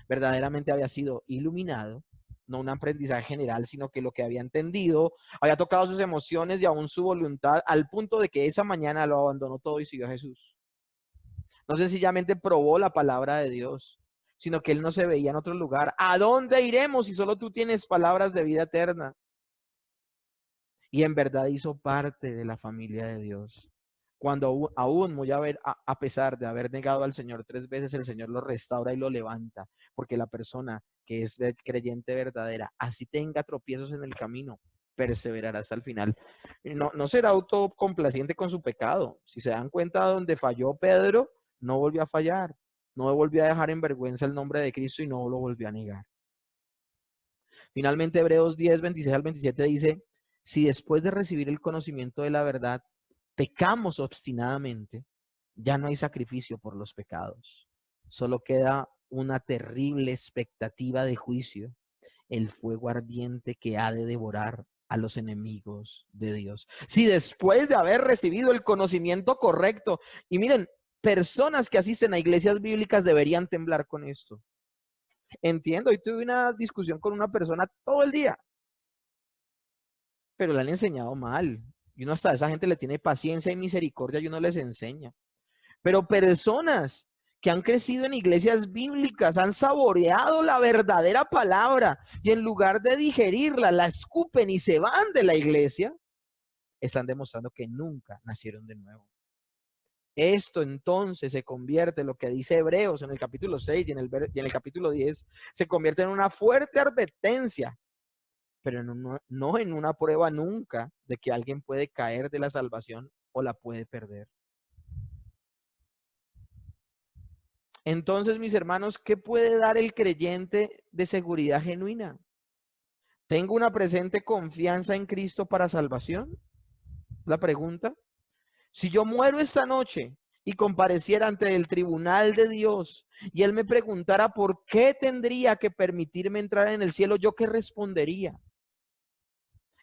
verdaderamente había sido iluminado, no un aprendizaje general, sino que lo que había entendido, había tocado sus emociones y aún su voluntad, al punto de que esa mañana lo abandonó todo y siguió a Jesús. No sencillamente probó la palabra de Dios, sino que él no se veía en otro lugar. ¿A dónde iremos si solo tú tienes palabras de vida eterna? Y en verdad hizo parte de la familia de Dios. Cuando aún muy a pesar de haber negado al Señor 3 veces, el Señor lo restaura y lo levanta, porque la persona que es creyente verdadera, así tenga tropiezos en el camino, perseverará hasta el final. No será autocomplaciente con su pecado. Si se dan cuenta, donde falló Pedro, no volvió a fallar, no volvió a dejar en vergüenza el nombre de Cristo y no lo volvió a negar. Finalmente, Hebreos 10:26-27 dice, si después de recibir el conocimiento de la verdad, pecamos obstinadamente, ya no hay sacrificio por los pecados. Solo queda una terrible expectativa de juicio, el fuego ardiente que ha de devorar a los enemigos de Dios. Si después de haber recibido el conocimiento correcto, y miren, personas que asisten a iglesias bíblicas deberían temblar con esto. Entiendo, y tuve una discusión con una persona todo el día, pero le han enseñado mal. Y uno hasta a esa gente le tiene paciencia y misericordia y uno les enseña. Pero personas que han crecido en iglesias bíblicas, han saboreado la verdadera palabra y en lugar de digerirla, la escupen y se van de la iglesia, están demostrando que nunca nacieron de nuevo. Esto entonces se convierte en lo que dice Hebreos en el capítulo 6 y en el capítulo 10, se convierte en una fuerte advertencia, pero no en una prueba nunca de que alguien puede caer de la salvación o la puede perder. Entonces, mis hermanos, ¿qué puede dar el creyente de seguridad genuina? ¿Tengo una presente confianza en Cristo para salvación? La pregunta. Si yo muero esta noche y compareciera ante el tribunal de Dios y Él me preguntara por qué tendría que permitirme entrar en el cielo, ¿yo qué respondería?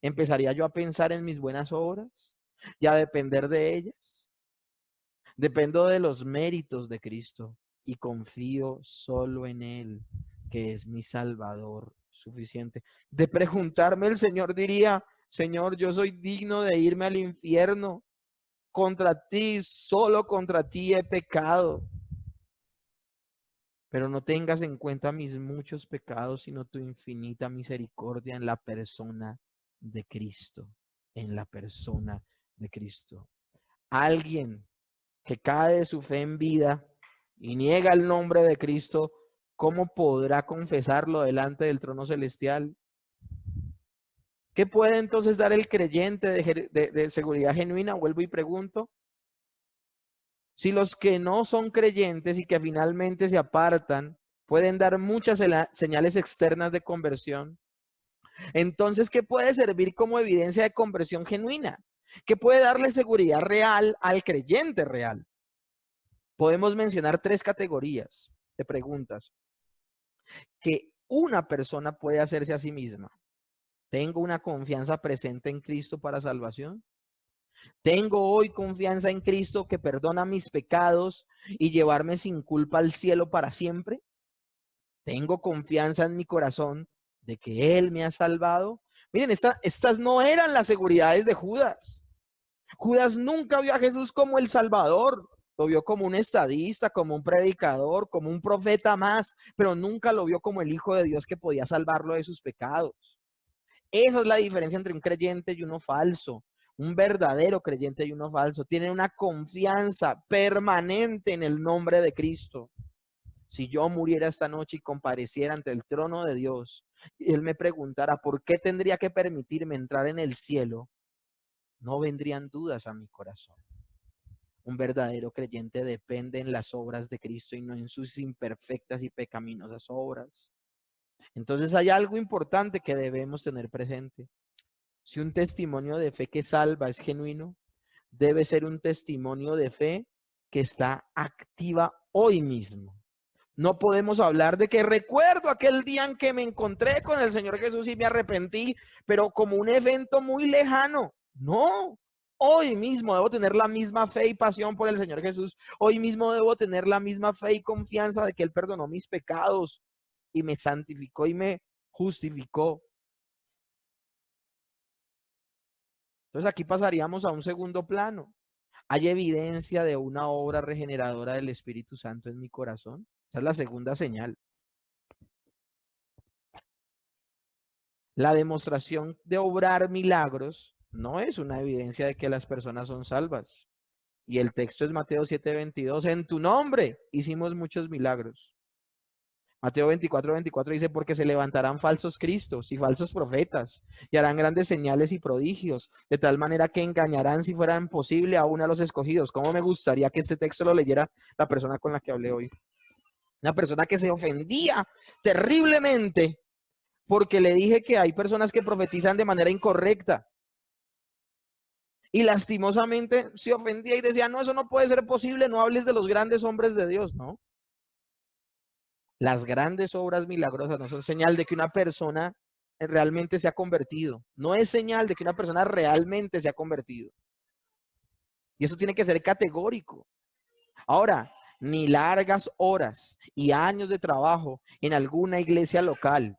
¿Empezaría yo a pensar en mis buenas obras y a depender de ellas? Dependo de los méritos de Cristo y confío solo en Él, que es mi Salvador suficiente. De preguntarme, el Señor diría, Señor, yo soy digno de irme al infierno. Contra ti, solo contra ti he pecado. Pero no tengas en cuenta mis muchos pecados, sino tu infinita misericordia en la persona de Cristo. En la persona de Cristo. Alguien que cae de su fe en vida y niega el nombre de Cristo, ¿cómo podrá confesarlo delante del trono celestial? ¿Qué puede entonces dar el creyente de seguridad genuina? Vuelvo y pregunto. Si los que no son creyentes y que finalmente se apartan pueden dar muchas señales externas de conversión, entonces, ¿qué puede servir como evidencia de conversión genuina? ¿Qué puede darle seguridad real al creyente real? Podemos mencionar 3 categorías de preguntas. que una persona puede hacerse a sí misma. ¿Tengo una confianza presente en Cristo para salvación? ¿Tengo hoy confianza en Cristo que perdona mis pecados y llevarme sin culpa al cielo para siempre? ¿Tengo confianza en mi corazón de que Él me ha salvado? Miren, estas no eran las seguridades de Judas. Judas nunca vio a Jesús como el Salvador. Lo vio como un estadista, como un predicador, como un profeta más, pero nunca lo vio como el Hijo de Dios que podía salvarlo de sus pecados. Esa es la diferencia entre un creyente y uno falso. Un verdadero creyente y uno falso. Tienen una confianza permanente en el nombre de Cristo. Si yo muriera esta noche y compareciera ante el trono de Dios, y Él me preguntara por qué tendría que permitirme entrar en el cielo, no vendrían dudas a mi corazón. Un verdadero creyente depende en las obras de Cristo y no en sus imperfectas y pecaminosas obras. Entonces hay algo importante que debemos tener presente. Si un testimonio de fe que salva es genuino, debe ser un testimonio de fe que está activa hoy mismo. No podemos hablar de que recuerdo aquel día en que me encontré con el Señor Jesús y me arrepentí, pero como un evento muy lejano. No, hoy mismo debo tener la misma fe y pasión por el Señor Jesús. Hoy mismo debo tener la misma fe y confianza de que Él perdonó mis pecados y me santificó y me justificó. Entonces aquí pasaríamos a un segundo plano. ¿Hay evidencia de una obra regeneradora del Espíritu Santo en mi corazón? Esa es la segunda señal. La demostración de obrar milagros no es una evidencia de que las personas son salvas. Y el texto es Mateo 7:22. En tu nombre hicimos muchos milagros. Mateo 24:24 dice, porque se levantarán falsos cristos y falsos profetas y harán grandes señales y prodigios, de tal manera que engañarán, si fueran posible, aún a los escogidos. ¿Cómo me gustaría que este texto lo leyera la persona con la que hablé hoy? Una persona que se ofendía terriblemente porque le dije que hay personas que profetizan de manera incorrecta. Y lastimosamente se ofendía y decía, no, eso no puede ser posible, no hables de los grandes hombres de Dios, ¿no? Las grandes obras milagrosas no son señal de que una persona realmente se ha convertido. No es señal de que una persona realmente se ha convertido. Y eso tiene que ser categórico. Ahora, ni largas horas y años de trabajo en alguna iglesia local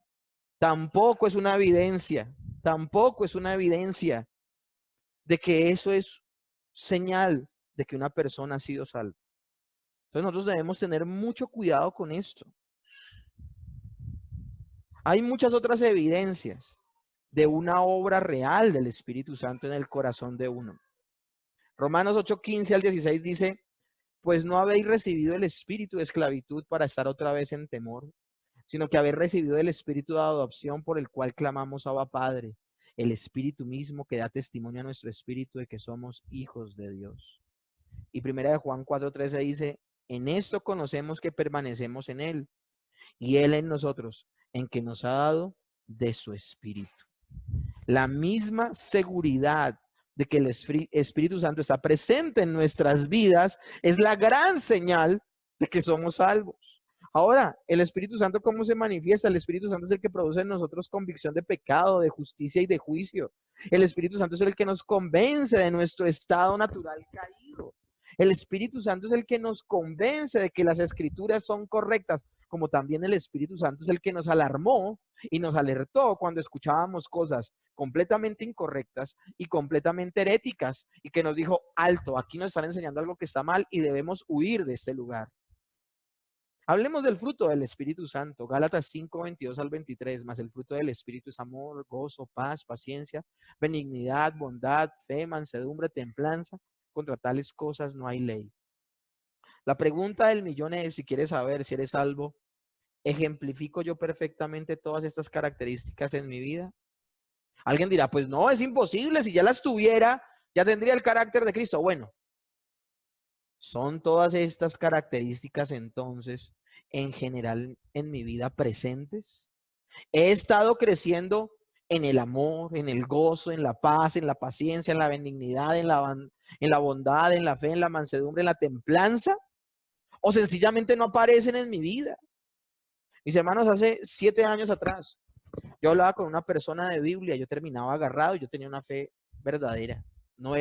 tampoco es una evidencia, de que eso es señal de que una persona ha sido salva. Entonces nosotros debemos tener mucho cuidado con esto. Hay muchas otras evidencias de una obra real del Espíritu Santo en el corazón de uno. Romanos 8:15 al 16 dice, pues no habéis recibido el espíritu de esclavitud para estar otra vez en temor, sino que habéis recibido el espíritu de adopción por el cual clamamos Abba Padre, el espíritu mismo que da testimonio a nuestro espíritu de que somos hijos de Dios. Y primera de Juan 4:13 dice, en esto conocemos que permanecemos en Él y Él en nosotros, en que nos ha dado de su espíritu. La misma seguridad de que el Espíritu Santo está presente en nuestras vidas es la gran señal de que somos salvos. Ahora, el Espíritu Santo, ¿cómo se manifiesta? El Espíritu Santo es el que produce en nosotros convicción de pecado, de justicia y de juicio. El Espíritu Santo es el que nos convence de nuestro estado natural caído. El Espíritu Santo es el que nos convence de que las escrituras son correctas, como también el Espíritu Santo es el que nos alarmó y nos alertó cuando escuchábamos cosas completamente incorrectas y completamente heréticas y que nos dijo, alto, aquí nos están enseñando algo que está mal y debemos huir de este lugar. Hablemos del fruto del Espíritu Santo. Gálatas 5:22 al 23, más el fruto del Espíritu es amor, gozo, paz, paciencia, benignidad, bondad, fe, mansedumbre, templanza. Contra tales cosas no hay ley. La pregunta del millón es, si quieres saber si eres salvo, ¿ejemplifico yo perfectamente todas estas características en mi vida? Alguien dirá, pues no, es imposible, si ya las tuviera, ya tendría el carácter de Cristo. Bueno, ¿son todas estas características entonces en general en mi vida presentes? ¿He estado creciendo en el amor, en el gozo, en la paz, en la paciencia, en la benignidad, en la bondad, en la fe, en la mansedumbre, en la templanza? ¿O sencillamente no aparecen en mi vida? Mis hermanos, hace 7 años atrás, yo hablaba con una persona de Biblia, yo terminaba agarrado, yo tenía una fe verdadera, no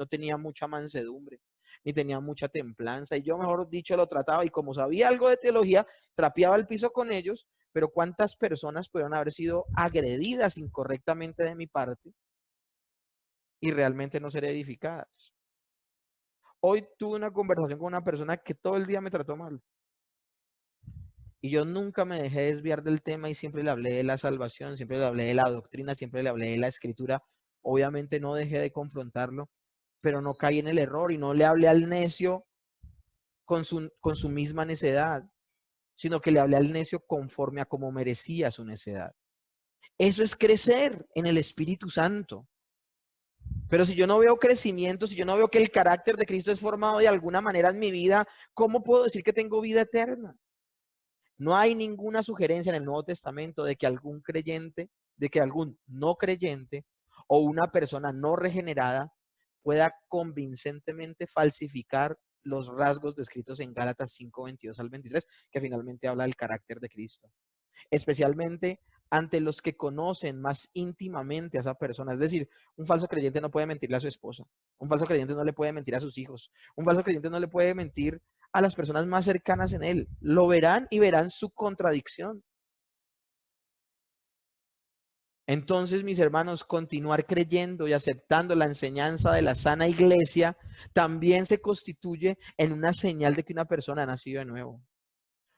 tenía mucha mansedumbre, ni tenía mucha templanza, y yo, mejor dicho, lo trataba, y como sabía algo de teología, trapeaba el piso con ellos, pero ¿cuántas personas pudieron haber sido agredidas incorrectamente de mi parte y realmente no ser edificadas? Hoy tuve una conversación con una persona que todo el día me trató mal. Y yo nunca me dejé desviar del tema y siempre le hablé de la salvación, siempre le hablé de la doctrina, siempre le hablé de la escritura. Obviamente no dejé de confrontarlo, pero no caí en el error y no le hablé al necio con su misma necedad, sino que le hablé al necio conforme a como merecía su necedad. Eso es crecer en el Espíritu Santo. Pero si yo no veo crecimiento, si yo no veo que el carácter de Cristo es formado de alguna manera en mi vida, ¿cómo puedo decir que tengo vida eterna? No hay ninguna sugerencia en el Nuevo Testamento de que algún creyente, de que algún no creyente o una persona no regenerada pueda convincentemente falsificar los rasgos descritos en Gálatas 5:22 al 23, que finalmente habla del carácter de Cristo. Especialmente ante los que conocen más íntimamente a esa persona. Es decir, un falso creyente no puede mentirle a su esposa. Un falso creyente no le puede mentir a sus hijos. Un falso creyente no le puede mentir a las personas más cercanas en él. Lo verán y verán su contradicción. Entonces, mis hermanos, continuar creyendo y aceptando la enseñanza de la sana iglesia también se constituye en una señal de que una persona ha nacido de nuevo.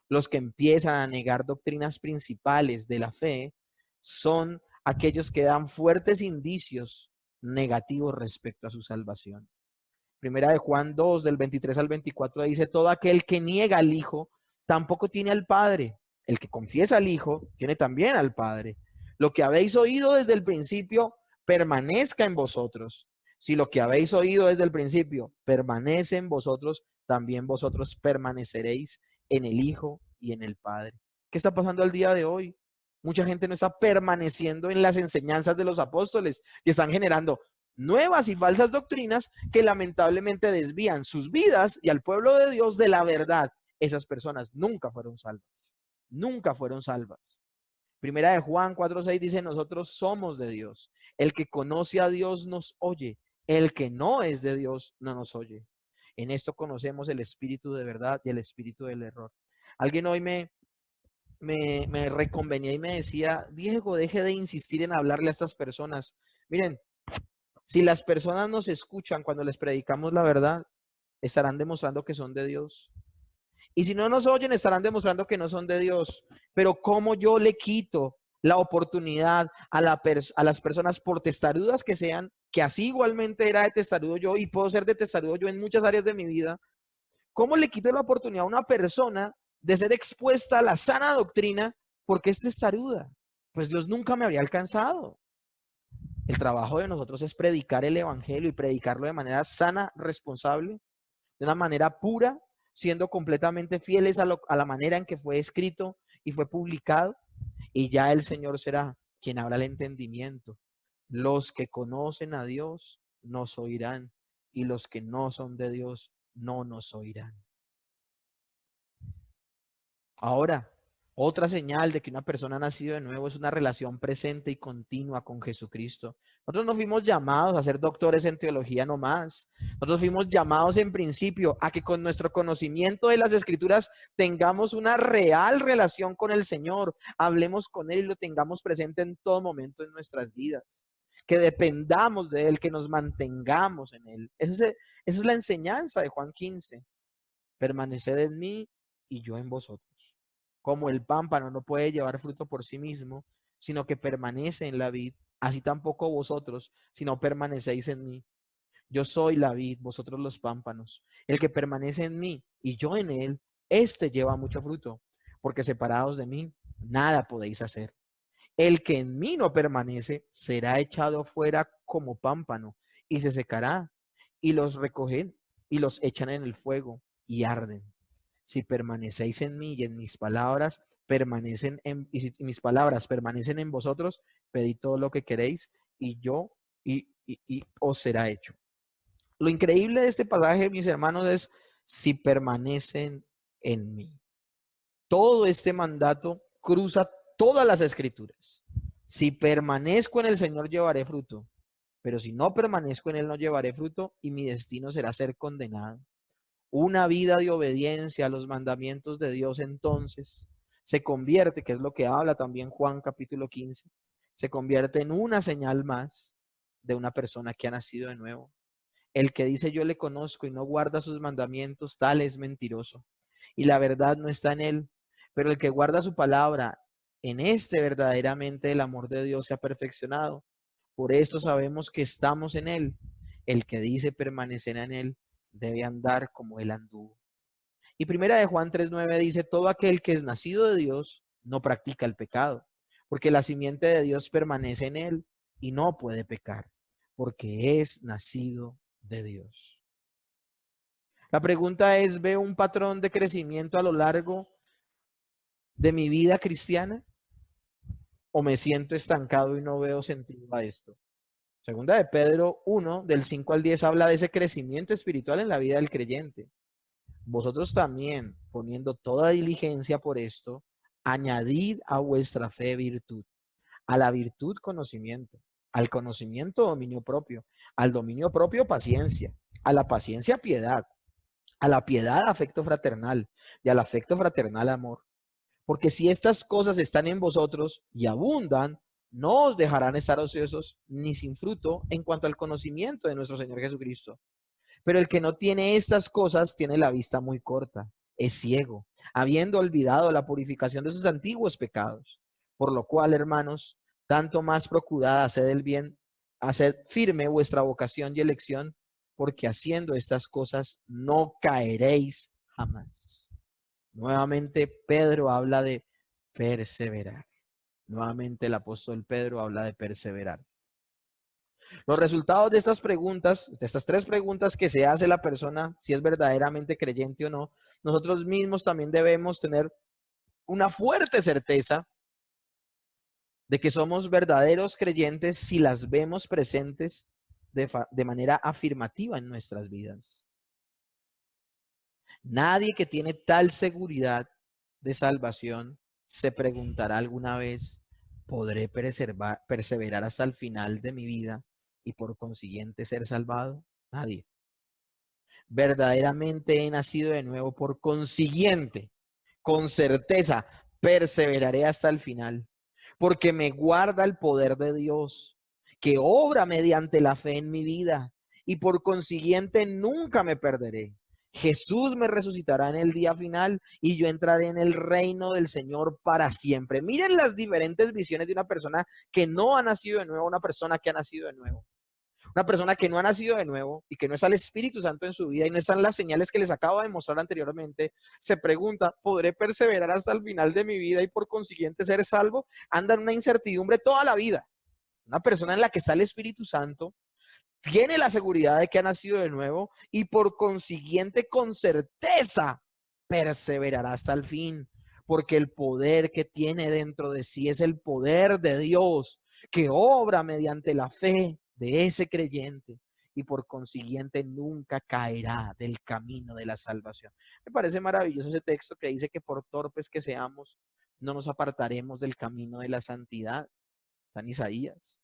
Los que empiezan a negar doctrinas principales de la fe son aquellos que dan fuertes indicios negativos respecto a su salvación. Primera de Juan 2, del 23 al 24, dice: todo aquel que niega al Hijo tampoco tiene al Padre. El que confiesa al Hijo tiene también al Padre. Lo que habéis oído desde el principio permanezca en vosotros. Si lo que habéis oído desde el principio permanece en vosotros, también vosotros permaneceréis en el Hijo y en el Padre. ¿Qué está pasando al día de hoy? Mucha gente no está permaneciendo en las enseñanzas de los apóstoles y están generando nuevas y falsas doctrinas que lamentablemente desvían sus vidas y al pueblo de Dios de la verdad. Esas personas nunca fueron salvas. Nunca fueron salvas. Primera de Juan 4:6 dice: nosotros somos de Dios. El que conoce a Dios nos oye. El que no es de Dios no nos oye. En esto conocemos el espíritu de verdad y el espíritu del error. Alguien hoy me reconvenía y me decía: Diego, deje de insistir en hablarle a estas personas. Miren, si las personas nos escuchan cuando les predicamos la verdad, estarán demostrando que son de Dios. Y si no nos oyen, estarán demostrando que no son de Dios. Pero ¿cómo yo le quito la oportunidad a las personas, por testarudas que sean, que así igualmente era de testarudo yo y puedo ser de testarudo yo en muchas áreas de mi vida? ¿Cómo le quito la oportunidad a una persona de ser expuesta a la sana doctrina porque es testaruda? Pues Dios nunca me habría alcanzado. El trabajo de nosotros es predicar el evangelio y predicarlo de manera sana, responsable, de una manera pura, siendo completamente fieles a la manera en que fue escrito y fue publicado. Y ya el Señor será quien abra el entendimiento. Los que conocen a Dios nos oirán y los que no son de Dios no nos oirán. Ahora, otra señal de que una persona ha nacido de nuevo es una relación presente y continua con Jesucristo. Nosotros no fuimos llamados a ser doctores en teología nomás. Nosotros fuimos llamados en principio a que con nuestro conocimiento de las Escrituras tengamos una real relación con el Señor, hablemos con Él y lo tengamos presente en todo momento en nuestras vidas. Que dependamos de Él, que nos mantengamos en Él. Esa es la enseñanza de Juan 15. Permaneced en mí y yo en vosotros. Como el pámpano no puede llevar fruto por sí mismo, sino que permanece en la vid, así tampoco vosotros, si no permanecéis en mí. Yo soy la vid, vosotros los pámpanos. El que permanece en mí y yo en él, éste lleva mucho fruto, porque separados de mí, nada podéis hacer. El que en mí no permanece será echado fuera como pámpano y se secará, y los recogen y los echan en el fuego y arden. Si permanecéis en mí y en mis palabras y si mis palabras permanecen en vosotros, pedid todo lo que queréis y os será hecho. Lo increíble de este pasaje, mis hermanos, es si permanecen en mí. Todo este mandato cruza todas las escrituras. Si permanezco en el Señor, llevaré fruto, pero si no permanezco en Él, no llevaré fruto y mi destino será ser condenado. Una vida de obediencia a los mandamientos de Dios entonces se convierte, que es lo que habla también Juan capítulo 15, se convierte en una señal más de una persona que ha nacido de nuevo. El que dice yo le conozco y no guarda sus mandamientos, tal es mentiroso, y la verdad no está en él. Pero el que guarda su palabra, en este verdaderamente el amor de Dios se ha perfeccionado. Por esto sabemos que estamos en él. El que dice permanecer en él debe andar como él anduvo. Y primera de Juan 3:9 dice, todo aquel que es nacido de Dios no practica el pecado, porque la simiente de Dios permanece en él y no puede pecar, porque es nacido de Dios. La pregunta es, ¿veo un patrón de crecimiento a lo largo de mi vida cristiana? ¿O me siento estancado y no veo sentido a esto? Segunda de Pedro 1, del 5 al 10, habla de ese crecimiento espiritual en la vida del creyente. Vosotros también, poniendo toda diligencia por esto, añadid a vuestra fe virtud, a la virtud conocimiento, al conocimiento dominio propio, al dominio propio paciencia, a la paciencia piedad, a la piedad afecto fraternal y al afecto fraternal amor. Porque si estas cosas están en vosotros y abundan, no os dejarán estar ociosos ni sin fruto en cuanto al conocimiento de nuestro Señor Jesucristo. Pero el que no tiene estas cosas tiene la vista muy corta, es ciego, habiendo olvidado la purificación de sus antiguos pecados. Por lo cual, hermanos, tanto más procurad hacer el bien, haced firme vuestra vocación y elección, porque haciendo estas cosas no caeréis jamás. Nuevamente Pedro habla de perseverar. Nuevamente el apóstol Pedro habla de perseverar. Los resultados de estas preguntas, de estas tres preguntas que se hace la persona, si es verdaderamente creyente o no, nosotros mismos también debemos tener una fuerte certeza de que somos verdaderos creyentes si las vemos presentes de manera afirmativa en nuestras vidas. Nadie que tiene tal seguridad de salvación se preguntará alguna vez, ¿podré perseverar hasta el final de mi vida y por consiguiente ser salvado? Nadie. Verdaderamente he nacido de nuevo, por consiguiente, con certeza, perseveraré hasta el final, porque me guarda el poder de Dios, que obra mediante la fe en mi vida, y por consiguiente nunca me perderé. Jesús me resucitará en el día final y yo entraré en el reino del Señor para siempre. Miren las diferentes visiones de una persona que no ha nacido de nuevo, una persona que ha nacido de nuevo. Una persona que no ha nacido de nuevo y que no está el Espíritu Santo en su vida y no están las señales que les acabo de mostrar anteriormente, se pregunta, ¿podré perseverar hasta el final de mi vida y por consiguiente ser salvo? Anda en una incertidumbre toda la vida. Una persona en la que está el Espíritu Santo tiene la seguridad de que ha nacido de nuevo y por consiguiente con certeza perseverará hasta el fin, porque el poder que tiene dentro de sí es el poder de Dios que obra mediante la fe de ese creyente y por consiguiente nunca caerá del camino de la salvación. Me parece maravilloso ese texto que dice que por torpes que seamos, no nos apartaremos del camino de la santidad. Está en Isaías.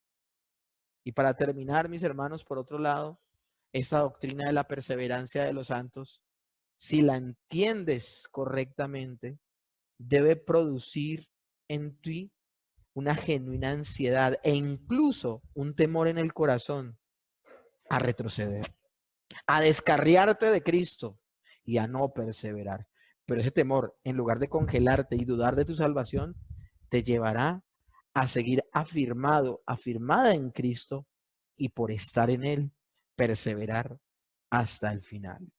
Y para terminar, mis hermanos, por otro lado, esta doctrina de la perseverancia de los santos, si la entiendes correctamente, debe producir en ti una genuina ansiedad e incluso un temor en el corazón a retroceder, a descarriarte de Cristo y a no perseverar. Pero ese temor, en lugar de congelarte y dudar de tu salvación, te llevará a seguir afirmado, afirmada en Cristo y por estar en Él, perseverar hasta el final.